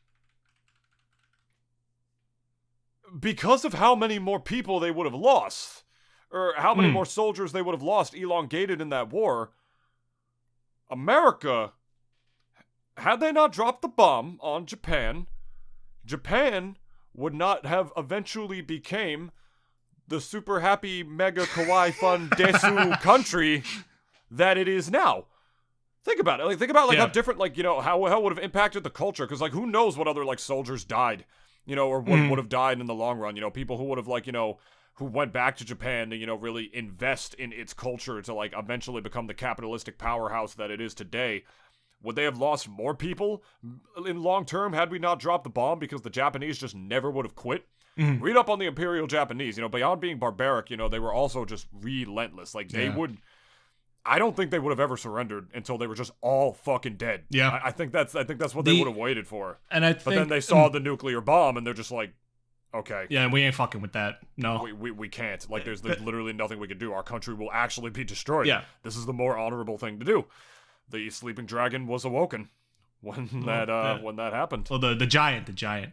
because of how many more people they would have lost, or how many more soldiers they would have lost elongated in that war, America, had they not dropped the bomb on Japan, Japan would not have eventually became the super happy, mega kawaii fun desu country that it is now. Think about it. Like, think about how different, like, you know, how it would have impacted the culture, because, like, who knows what other, like, soldiers died, you know, or what would have died in the long run. You know, people who would have, like, you know, who went back to Japan to, you know, really invest in its culture to, like, eventually become the capitalistic powerhouse that it is today. Would they have lost more people in long term had we not dropped the bomb, because the Japanese just never would have quit? Read up on the Imperial Japanese. You know, beyond being barbaric, you know, they were also just relentless. Like, they would... I don't think they would have ever surrendered until they were just all fucking dead. Yeah, I think that's what they would have waited for. And but then they saw the nuclear bomb, and they're just like, okay, yeah, we ain't fucking with that. No, we can't. Like, there's literally nothing we can do. Our country will actually be destroyed. Yeah, this is the more honorable thing to do. The sleeping dragon was awoken when that happened. Well, the giant.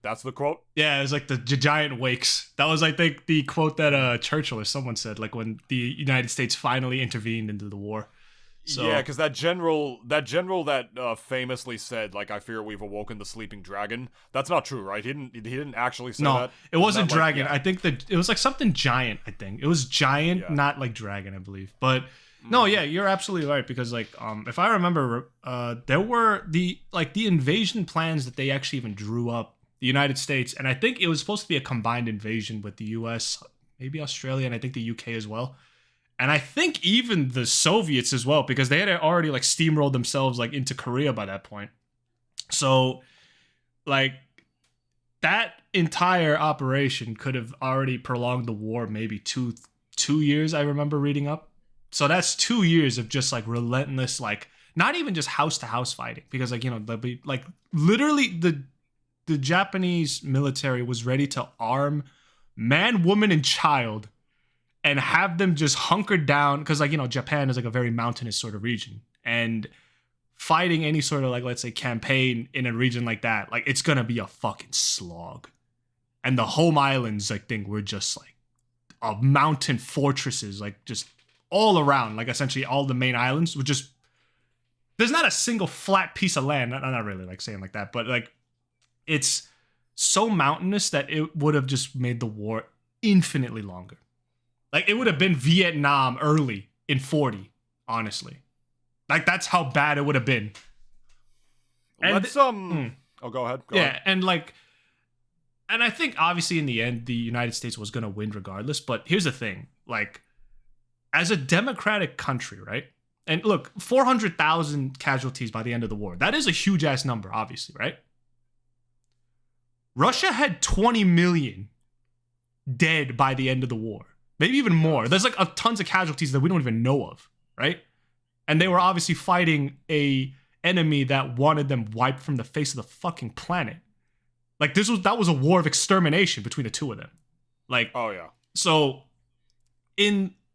That's the quote? Yeah, it was like the giant wakes. That was, I think, the quote that Churchill or someone said, like, when the United States finally intervened into the war. So, yeah, because that general that famously said, like, I fear we've awoken the sleeping dragon. That's not true, right? He didn't actually say that. No, it wasn't dragon. I think that it was like something giant. I think it was giant, not like dragon, I believe. But no, yeah, you're absolutely right, because, like, if I remember, there were the invasion plans that they actually even drew up. The United States, and I think it was supposed to be a combined invasion with the US, maybe Australia, and I think the UK as well. And I think even the Soviets as well, because they had already, like, steamrolled themselves, like, into Korea by that point. So, like, that entire operation could have already prolonged the war maybe two years, I remember reading up. So that's 2 years of just, like, relentless, like, not even just house-to-house fighting, because, like, you know, they'll be, like, literally the Japanese military was ready to arm man, woman, and child and have them just hunkered down, because, like, you know, Japan is like a very mountainous sort of region, and fighting any sort of, like, let's say, campaign in a region like that, like, it's gonna be a fucking slog. And the home islands, I think, were just like mountain fortresses, like, just all around, like, essentially all the main islands were just, there's not a single flat piece of land. I'm not really, like, saying like that, but, like, it's so mountainous that it would have just made the war infinitely longer. Like, it would have been Vietnam early in 40, honestly. Like, that's how bad it would have been. And oh, go ahead. Go ahead. And, like, and I think obviously in the end the United States was going to win regardless, but here's the thing, like, as a democratic country, right? And look, 400,000 casualties by the end of the war. That is a huge ass number, obviously, right? Russia had 20 million dead by the end of the war. Maybe even more. There's, like, tons of casualties that we don't even know of. right? And they were obviously fighting a enemy that wanted them wiped from the face of the fucking planet. Like that was a war of extermination between the two of them. Like, oh yeah, so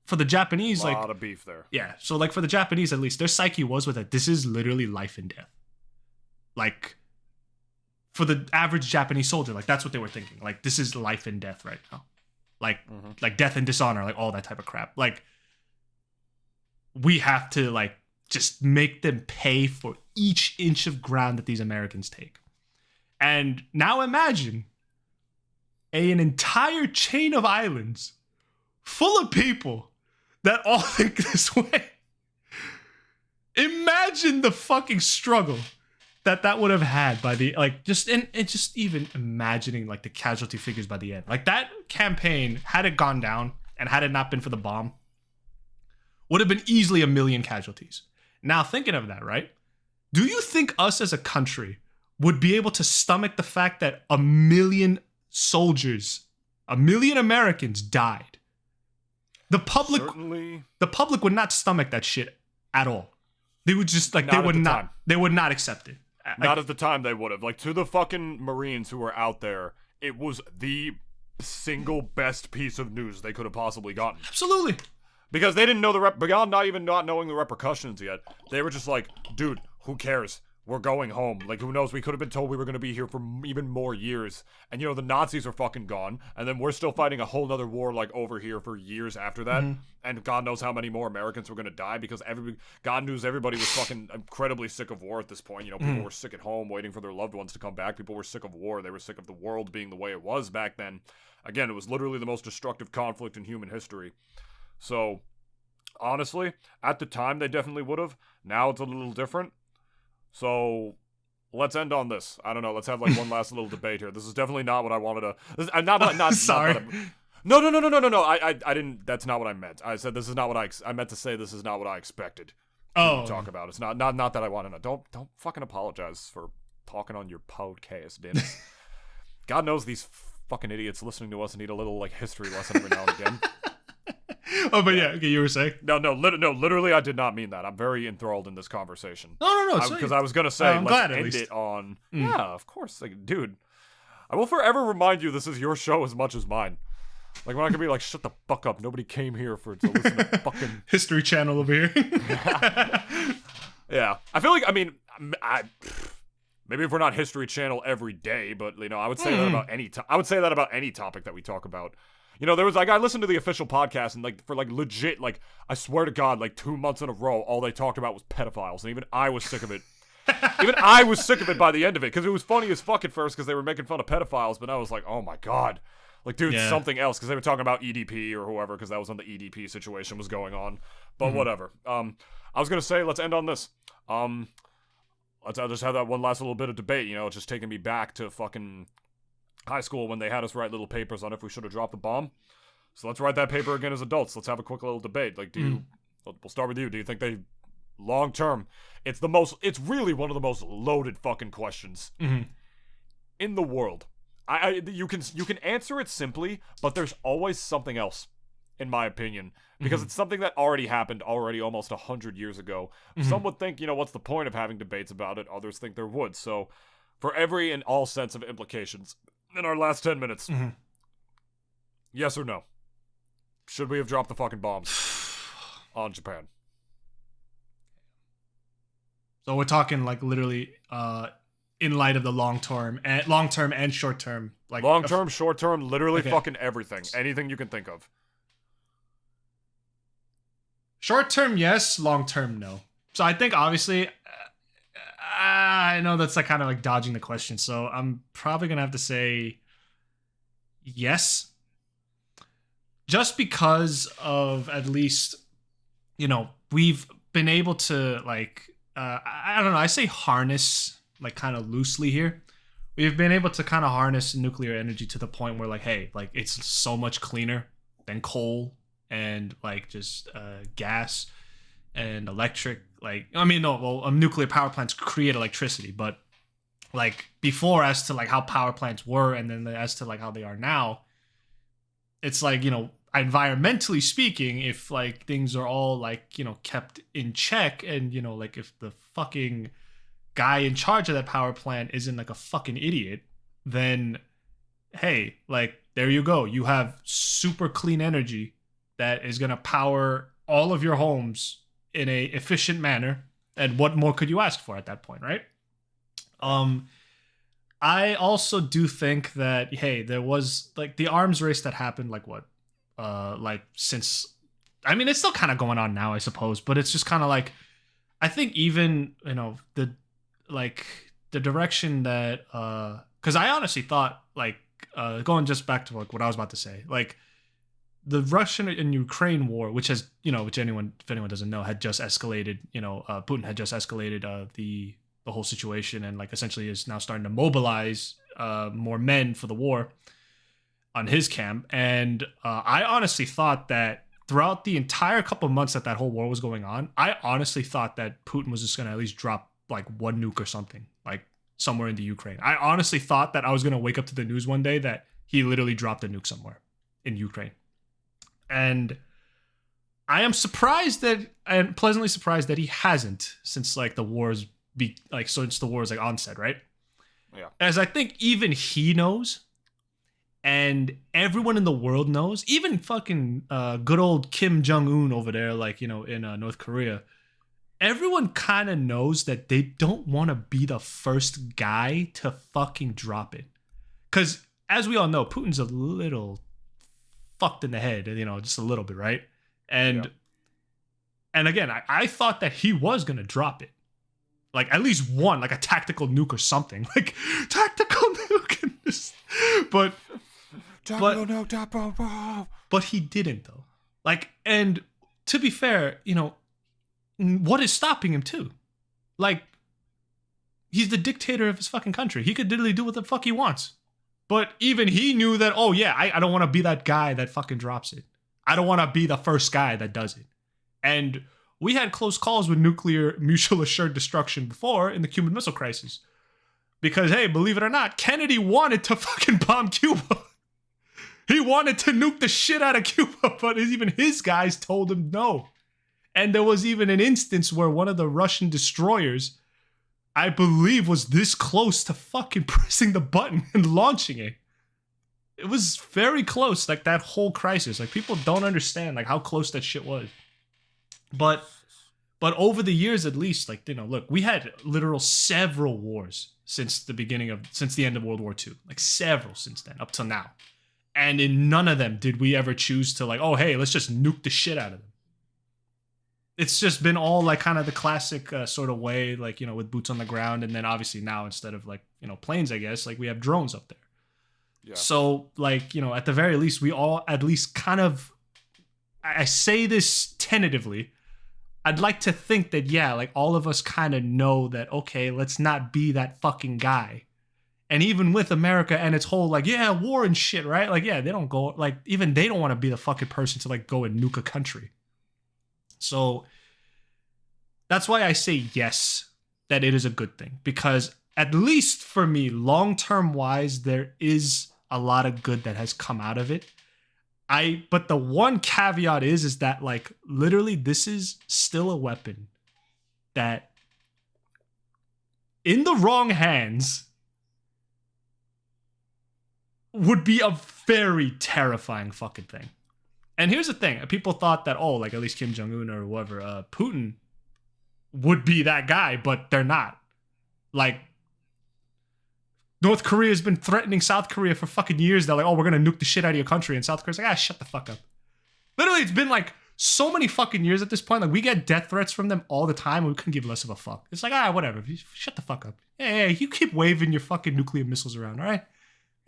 for the Japanese, a like, lot of beef there. yeah. So like for the Japanese, at least their psyche was with it. This is literally life and death. Like for the average Japanese soldier, like that's what they were thinking. Like this is life and death right now. Like death and dishonor, like all that type of crap. Like we have to like just make them pay for each inch of ground that these Americans take. And now imagine an entire chain of islands full of people that all think this way. Imagine the fucking struggle that would have had by the, like, just even imagining like the casualty figures by the end. Like that campaign, had it gone down and had it not been for the bomb, would have been easily 1 million casualties. Now thinking of that, right? Do you think us as a country would be able to stomach the fact that 1 million soldiers, 1 million Americans died? The public would not stomach that shit at all. They would just like they would not accept it. Not at the time they would have. Like, to the fucking Marines who were out there, it was the single best piece of news they could have possibly gotten. Absolutely. Because they didn't know beyond not knowing the repercussions yet. They were just like, dude, who cares? We're going home. Like, who knows? We could have been told we were going to be here for even more years. And, you know, the Nazis are fucking gone. And then we're still fighting a whole nother war, like, over here for years after that. Mm-hmm. And God knows how many more Americans were going to die because God knows everybody was fucking incredibly sick of war at this point. You know, people were sick at home waiting for their loved ones to come back. People were sick of war. They were sick of the world being the way it was back then. Again, it was literally the most destructive conflict in human history. So, honestly, at the time, they definitely would have. Now it's a little different. So, let's end on this. I don't know. Let's have like one last little debate here. This is definitely not what I wanted to. Not sorry. No. I didn't. That's not what I meant. I said this is not what I meant to say. This is not what I expected to talk about. It's not that I want to know. Don't fucking apologize for talking on your podcast, Dennis. God knows these fucking idiots listening to us need a little like history lesson every now and again. Oh, but yeah, okay, you were saying? No, literally, I did not mean that. I'm very enthralled in this conversation. No, because I was gonna say, let's end it on. Yeah, of course, like, dude. I will forever remind you, this is your show as much as mine. Like, when I can be like, shut the fuck up. Nobody came here to listen to fucking History Channel over here. Yeah, I feel like, I mean, maybe if we're not History Channel every day, but you know, I would say that about any. I would say that about any topic that we talk about. You know, there was, like, I listened to the official podcast, and, like, for, like, legit, like, I swear to God, like, 2 months in a row, all they talked about was pedophiles, and even I was sick of it. Even I was sick of it by the end of it, because it was funny as fuck at first, because they were making fun of pedophiles, but I was like, oh my God. Like, dude, something else, because they were talking about EDP or whoever, because that was when the EDP situation was going on. But whatever. I was going to say, let's end on this. Let's just have that one last little bit of debate, you know, it's just taking me back to fucking high school when they had us write little papers on if we should have dropped the bomb. So let's write that paper again as adults. Let's have a quick little debate. Like, we'll start with you. Do you think they, long term, it's really one of the most loaded fucking questions in the world. You can answer it simply, but there's always something else, in my opinion, because it's something that already happened almost 100 years ago. Some would think, you know, what's the point of having debates about it? Others think there would. So, for every and all sense of implications, in our last 10 minutes, yes or no? Should we have dropped the fucking bombs on Japan? So we're talking like literally in light of the long term and short term, like long term, short term, literally fucking everything, anything you can think of. Short term, yes. Long term, no. So I think obviously. I know that's like kind of like dodging the question, so I'm probably gonna have to say yes, just because of, at least, you know, we've been able to like I don't know, I say harness like kind of loosely here. We've been able to kind of harness nuclear energy to the point where like, hey, like it's so much cleaner than coal and like just gas and electric. Like, I mean, no, well, nuclear power plants create electricity, but like before, as to like how power plants were, and then as to like how they are now, it's like, you know, environmentally speaking, if like things are all like, you know, kept in check, and you know, like if the fucking guy in charge of that power plant isn't like a fucking idiot, then hey, like there you go. You have super clean energy that is going to power all of your homes in a efficient manner. And what more could you ask for at that point, right? I also do think that, hey, there was like the arms race that happened like what? Like since, I mean, it's still kind of going on now, I suppose, but it's just kind of like, I think even, you know, the direction that, cause I honestly thought like, going just back to like what I was about to say, like the Russian and Ukraine war, which has, you know, which if anyone doesn't know, had just escalated, you know, Putin had just escalated, the whole situation, and like essentially is now starting to mobilize, more men for the war on his camp. And I honestly thought that throughout the entire couple of months that whole war was going on, I honestly thought that Putin was just going to at least drop like one nuke or something, like somewhere in the Ukraine. I honestly thought that I was going to wake up to the news one day that he literally dropped a nuke somewhere in Ukraine. And I am surprised that, and pleasantly surprised that he hasn't, since like the war's since the war's like onset, right? Yeah. As I think even he knows, and everyone in the world knows, even fucking good old Kim Jong-un over there, like, you know, in North Korea, everyone kind of knows that they don't want to be the first guy to fucking drop it. Because as we all know, Putin's a little fucked in the head, you know, just a little bit, right? And again, I thought that he was going to drop it. Like at least one, like a tactical nuke or something. Like tactical nuke. But he didn't though. Like, and to be fair, you know, what is stopping him too? Like, he's the dictator of his fucking country. He could literally do what the fuck he wants. But even he knew that, oh yeah, I don't want to be that guy that fucking drops it. I don't want to be the first guy that does it. And we had close calls with nuclear mutual assured destruction before in the Cuban Missile Crisis. Because, hey, believe it or not, Kennedy wanted to fucking bomb Cuba. He wanted to nuke the shit out of Cuba, but even his guys told him no. And there was even an instance where one of the Russian destroyers, I believe, was this close to fucking pressing the button and launching it. It was very close, like that whole crisis. Like people don't understand like how close that shit was. But over the years, at least, like, you know, look, we had literal several wars since the end of World War II, like several since then up till now. And in none of them did we ever choose to like, oh, hey, let's just nuke the shit out of them. It's just been all like kind of the classic sort of way, like, you know, with boots on the ground. And then obviously now instead of like, you know, planes, I guess, like we have drones up there. Yeah. So like, you know, at the very least, we all at least kind of, I say this tentatively, I'd like to think that, yeah, like all of us kind of know that, okay, let's not be that fucking guy. And even with America and its whole like, yeah, war and shit, right? Like, yeah, they don't go, like, even they don't want to be the fucking person to like go and nuke a country. So that's why I say yes, that it is a good thing. Because at least for me, long-term wise, there is a lot of good that has come out of it. But the one caveat is that like literally this is still a weapon that in the wrong hands would be a very terrifying fucking thing. And here's the thing. People thought that, oh, like at least Kim Jong-un or whoever, Putin would be that guy, but they're not. Like, North Korea has been threatening South Korea for fucking years. They're like, oh, we're going to nuke the shit out of your country. And South Korea's like, shut the fuck up. Literally, it's been like so many fucking years at this point. Like, we get death threats from them all the time, and we couldn't give less of a fuck. It's like, whatever. Shut the fuck up. Hey, you keep waving your fucking nuclear missiles around, all right?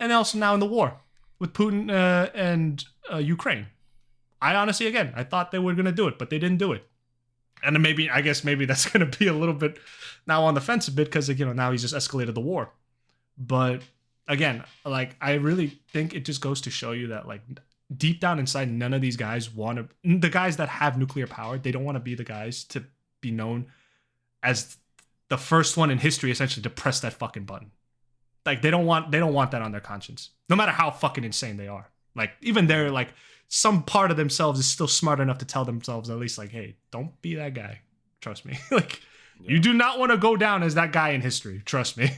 And also now in the war with Putin and Ukraine. I honestly, again, I thought they were going to do it, but they didn't do it. And then I guess maybe that's going to be a little bit now on the fence a bit because, you know, now he's just escalated the war. But again, like, I really think it just goes to show you that, like, deep down inside, none of these guys the guys that have nuclear power, they don't want to be the guys to be known as the first one in history, essentially, to press that fucking button. Like, they don't want that on their conscience, no matter how fucking insane they are. Like even they're like some part of themselves is still smart enough to tell themselves at least like, hey, don't be that guy. Trust me. Like you do not want to go down as that guy in history. Trust me.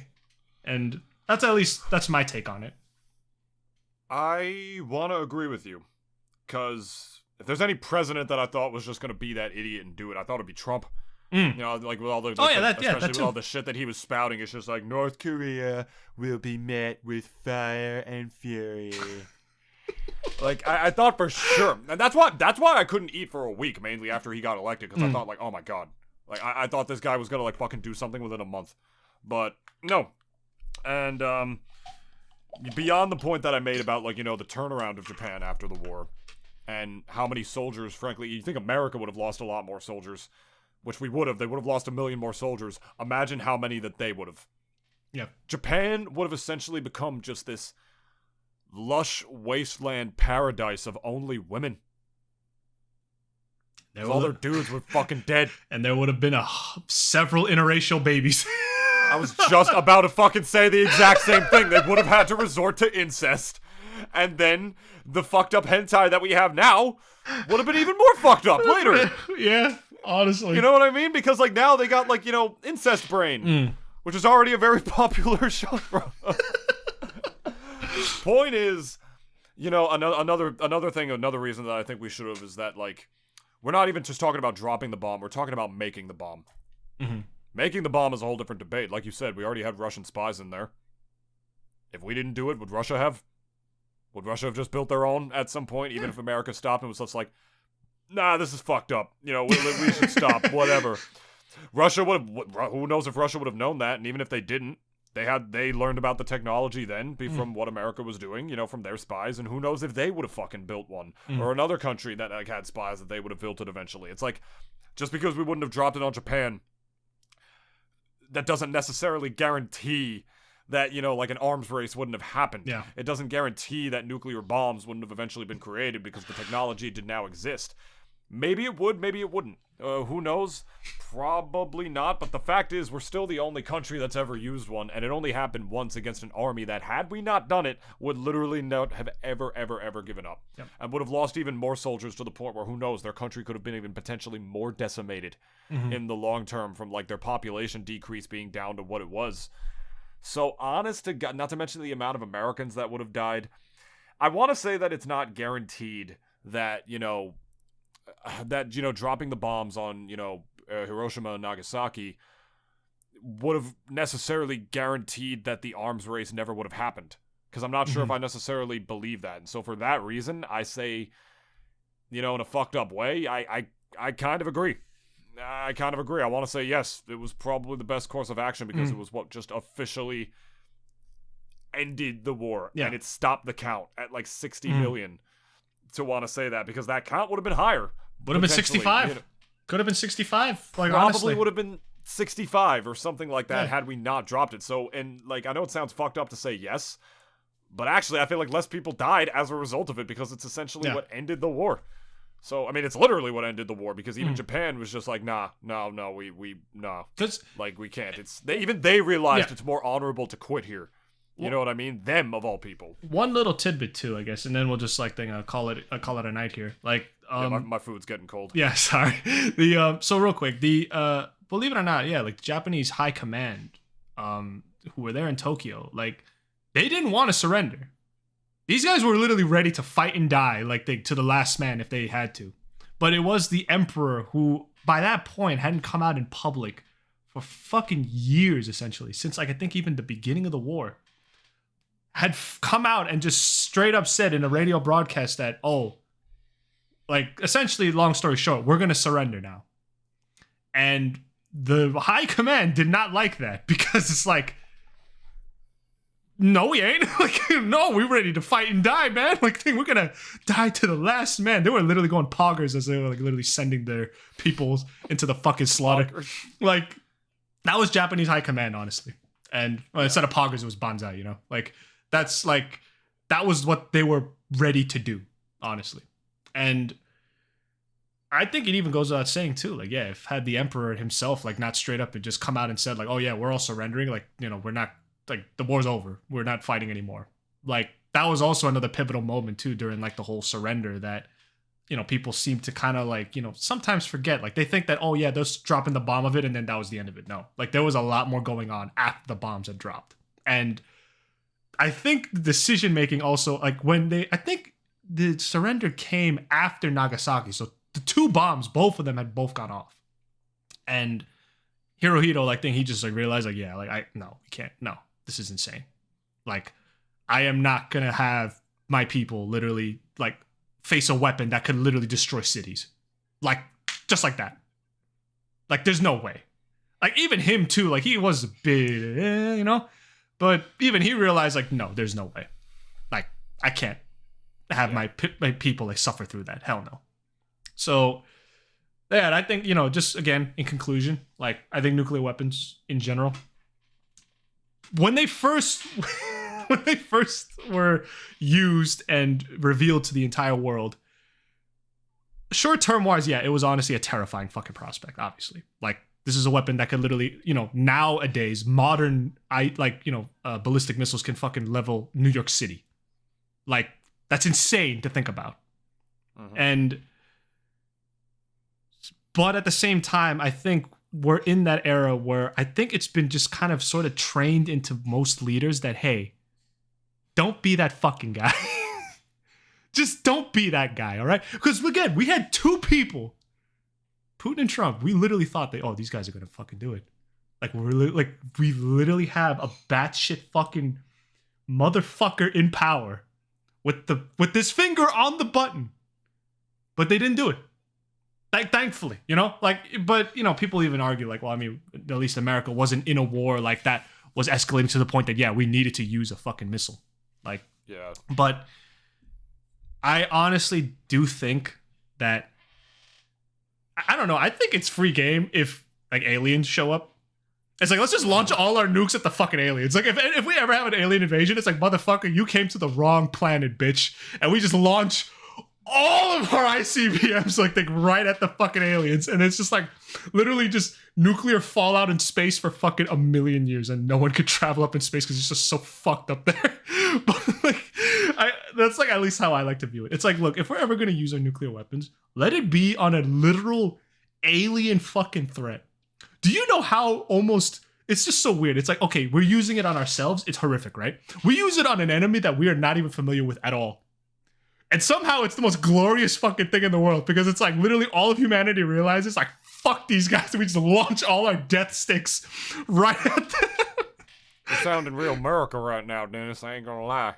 And that's my take on it. I want to agree with you, because if there's any president that I thought was just going to be that idiot and do it, I thought it'd be Trump. You know, like with all the especially with all the shit that he was spouting, it's just like North Korea will be met with fire and fury. Like I thought for sure, and that's why I couldn't eat for a week, mainly after he got elected, because I thought like, oh my god, like I thought this guy was gonna like fucking do something within a month, but no, and beyond the point that I made about like, you know, the turnaround of Japan after the war, and how many soldiers, frankly, you think America would have lost a lot more soldiers. Which we would have. They would have lost 1 million more soldiers. Imagine how many that they would have. Yeah. Japan would have essentially become just this lush wasteland paradise of only women. All their dudes were fucking dead. And there would have been several interracial babies. I was just about to fucking say the exact same thing. They would have had to resort to incest. And then the fucked up hentai that we have now would have been even more fucked up later. Yeah. Honestly. You know what I mean? Because, like, now they got, like, you know, Incest Brain, which is already a very popular genre. Point is, you know, another thing, another reason that I think we should have is that, like, we're not even just talking about dropping the bomb, we're talking about making the bomb. Mm-hmm. Making the bomb is a whole different debate. Like you said, we already had Russian spies in there. If we didn't do it, would Russia have? Would Russia have just built their own at some point, even if America stopped and was just like, nah, this is fucked up. You know, we should stop. Whatever. Russia would have. Who knows if Russia would have known that? And even if they didn't, they learned about the technology then from what America was doing. You know, from their spies. And who knows if they would have fucking built one or another country that like had spies that they would have built it eventually. It's like just because we wouldn't have dropped it on Japan, that doesn't necessarily guarantee that, you know, like an arms race wouldn't have happened. Yeah. It doesn't guarantee that nuclear bombs wouldn't have eventually been created because the technology did now exist. Maybe it would, maybe it wouldn't. Who knows? Probably not, but the fact is we're still the only country that's ever used one, and it only happened once against an army that, had we not done it, would literally not have ever given up. Yep. And would have lost even more soldiers to the point where, who knows, their country could have been even potentially more decimated in the long term from, like, their population decrease being down to what it was. So, honest to God, not to mention the amount of Americans that would have died, I want to say that it's not guaranteed that, you know, dropping the bombs on, you know, Hiroshima and Nagasaki would have necessarily guaranteed that the arms race never would have happened. Because I'm not sure if I necessarily believe that. And so for that reason, I say, you know, in a fucked up way, I kind of agree. I want to say yes, it was probably the best course of action because it was what just officially ended the war. Yeah. And it stopped the count at like 60 million. To want to say that, because that count would have been higher. Would have been 65. You know, could have been 65. Like, probably honestly. would have been 65 or something like that had we not dropped it. So, and like, I know it sounds fucked up to say yes, but actually I feel like less people died as a result of it because it's essentially what ended the war. So, I mean, it's literally what ended the war because even Japan was just like, no, we like, we can't. They realized it's more honorable to quit here. You know what I mean? Them of all people. One little tidbit too, I guess, and then we'll just like call it a night here. Like, my food's getting cold. Yeah, sorry. So real quick, believe it or not, like Japanese high command, who were there in Tokyo, like they didn't want to surrender. These guys were literally ready to fight and die, like to the last man if they had to. But it was the emperor who, by that point, hadn't come out in public for fucking years, essentially, since like I think even the beginning of the war. Had come out and just straight up said in a radio broadcast that, like, essentially, long story short, we're going to surrender now. And the high command did not like that because it's like, no, we ain't. Like, no, we're ready to fight and die, man. Like, we're going to die to the last man. They were literally going poggers as they were, like, literally sending their people into the fucking slaughter. Like, that was Japanese high command, honestly. And instead of poggers, it was banzai, you know? Like, that's like, that was what they were ready to do, honestly. And I think it even goes without saying too, like, yeah, if had the emperor himself, like, not straight up and just come out and said, like, oh yeah, we're all surrendering, like, you know, we're not, like, the war's over, we're not fighting anymore. Like, that was also another pivotal moment too during like the whole surrender that, you know, people seem to kind of like, you know, sometimes forget. Like they think that, oh yeah, they're just dropping the bomb of it and then that was the end of it. No, like there was a lot more going on after the bombs had dropped. And I think the decision making also, like I think the surrender came after Nagasaki. So the 2 bombs, both of them had both gone off. And Hirohito, like, he just like realized, like, yeah, like, no, we can't. No, this is insane. Like, I am not gonna have my people literally like face a weapon that could literally destroy cities, like just like that. Like, there's no way. Like, even him too. Like, he was a bit, you know, but even he realized, like, no, there's no way. Like, I can't have my people like suffer through that. Hell no. So. Yeah, and I think, you know, just again, in conclusion, like, I think nuclear weapons in general, when they first were used and revealed to the entire world, short-term wise, yeah, it was honestly a terrifying fucking prospect, obviously. Like, this is a weapon that could literally, you know, nowadays, modern, ballistic missiles can fucking level New York City. Like, that's insane to think about. Mm-hmm. But at the same time, I think we're in that era where I think it's been just kind of sort of trained into most leaders that, hey, don't be that fucking guy. Just don't be that guy, all right? Because, again, we had 2 people, Putin and Trump. We literally thought these guys are going to fucking do it. Like, we literally have a batshit fucking motherfucker in power with this finger on the button. But they didn't do it. Like, thankfully, you know, like, but, you know, people even argue like, well, I mean, at least America wasn't in a war like that was escalating to the point that, yeah, we needed to use a fucking missile. Like, yeah. But I honestly do think that, I don't know, I think it's free game if like aliens show up. It's like, let's just launch all our nukes at the fucking aliens. Like, if we ever have an alien invasion, it's like, motherfucker, you came to the wrong planet, bitch. And we just launch all of our ICBMs like right at the fucking aliens, and it's just like literally just nuclear fallout in space for fucking a million years, and no one could travel up in space because it's just so fucked up there. But like, that's like at least how I like to view it. It's like, look, if we're ever gonna use our nuclear weapons, let it be on a literal alien fucking threat. Do you know how almost? It's just so weird. It's like, okay, we're using it on ourselves. It's horrific, right? We use it on an enemy that we are not even familiar with at all. And somehow it's the most glorious fucking thing in the world because it's like literally all of humanity realizes like, fuck these guys. And we just launch all our death sticks right at them. You're sounding real America right now, Dennis. I ain't gonna lie.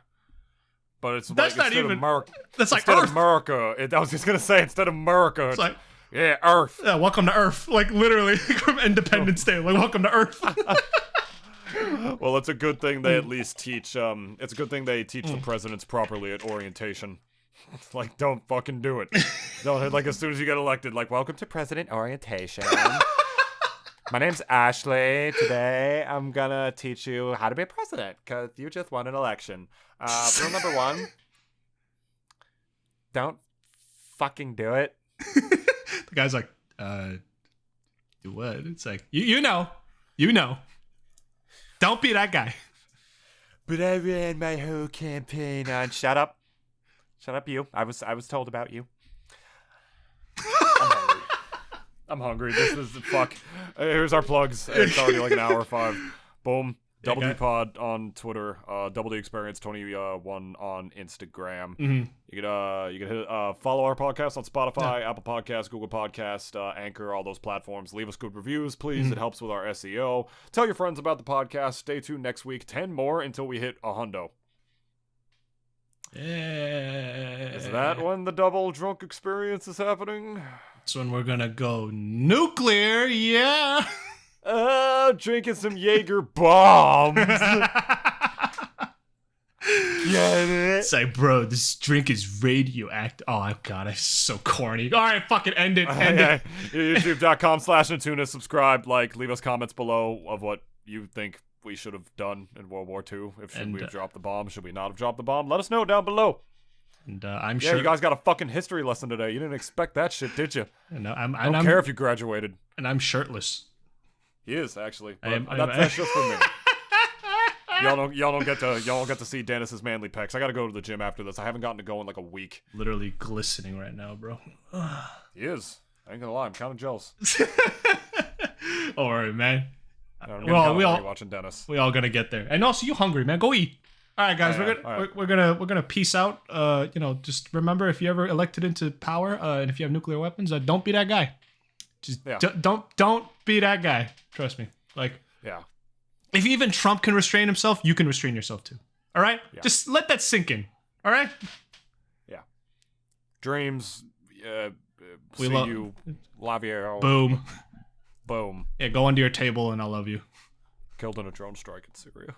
But it's that's like, not even America. That's like instead Earth. Of America. I was just gonna say instead of America. It's like, yeah, Earth. Yeah, welcome to Earth. Like literally from Independence Day. Like, welcome to Earth. Well, it's a good thing they at least teach. It's a good thing they teach the presidents properly at orientation. Like, don't fucking do it. Don't, like, as soon as you get elected, like, welcome to president orientation. My name's Ashley. Today, I'm gonna teach you how to be a president, because you just won an election. Rule number 1, don't fucking do it. The guy's like, do what? It's like, you know. Don't be that guy. But I ran my whole campaign on, shut up. Shut up, you. I was told about you. I'm hungry. This is fuck. Here's our plugs. It's already like an hour 5. Boom. Double D Pod on Twitter. Double D Experience 21 on Instagram. Mm-hmm. You can hit, follow our podcast on Spotify, Apple Podcasts, Google Podcasts, Anchor, all those platforms. Leave us good reviews, please. Mm-hmm. It helps with our SEO. Tell your friends about the podcast. Stay tuned next week. 10 more until we hit 100. Yeah. Is that when the double drunk experience is happening? That's when we're gonna go nuclear, yeah. Drinking some Jaeger bombs. Get it? It's like, bro, this drink is radioactive. Oh, my God, it's so corny. All right, fucking end it. YouTube.com/Nintoonist. Subscribe, like, leave us comments below of what you think we should have done in World War II. Should we have dropped the bomb? Should we not have dropped the bomb? Let us know down below. And I'm sure you guys got a fucking history lesson today. You didn't expect that shit, did you? No, I don't care if you graduated. And I'm shirtless. He is, actually. That's just for me. y'all don't get to see Dennis's manly pecs. I gotta go to the gym after this. I haven't gotten to go in like a week. Literally glistening right now, bro. He is. I ain't gonna lie, I'm kind of jealous. All right, man. We all watching Dennis. We all gonna get there. And also, you hungry, man? Go eat. All right, guys. We're gonna peace out. Just remember, if you ever elected into power, and if you have nuclear weapons, don't be that guy. Just don't be that guy. Trust me. If even Trump can restrain himself, you can restrain yourself too. All right? Yeah. Just let that sink in. All right? Yeah. Dreams. We love you. Love you. Boom. Boom. Yeah, go under your table and I love you. Killed in a drone strike in Syria.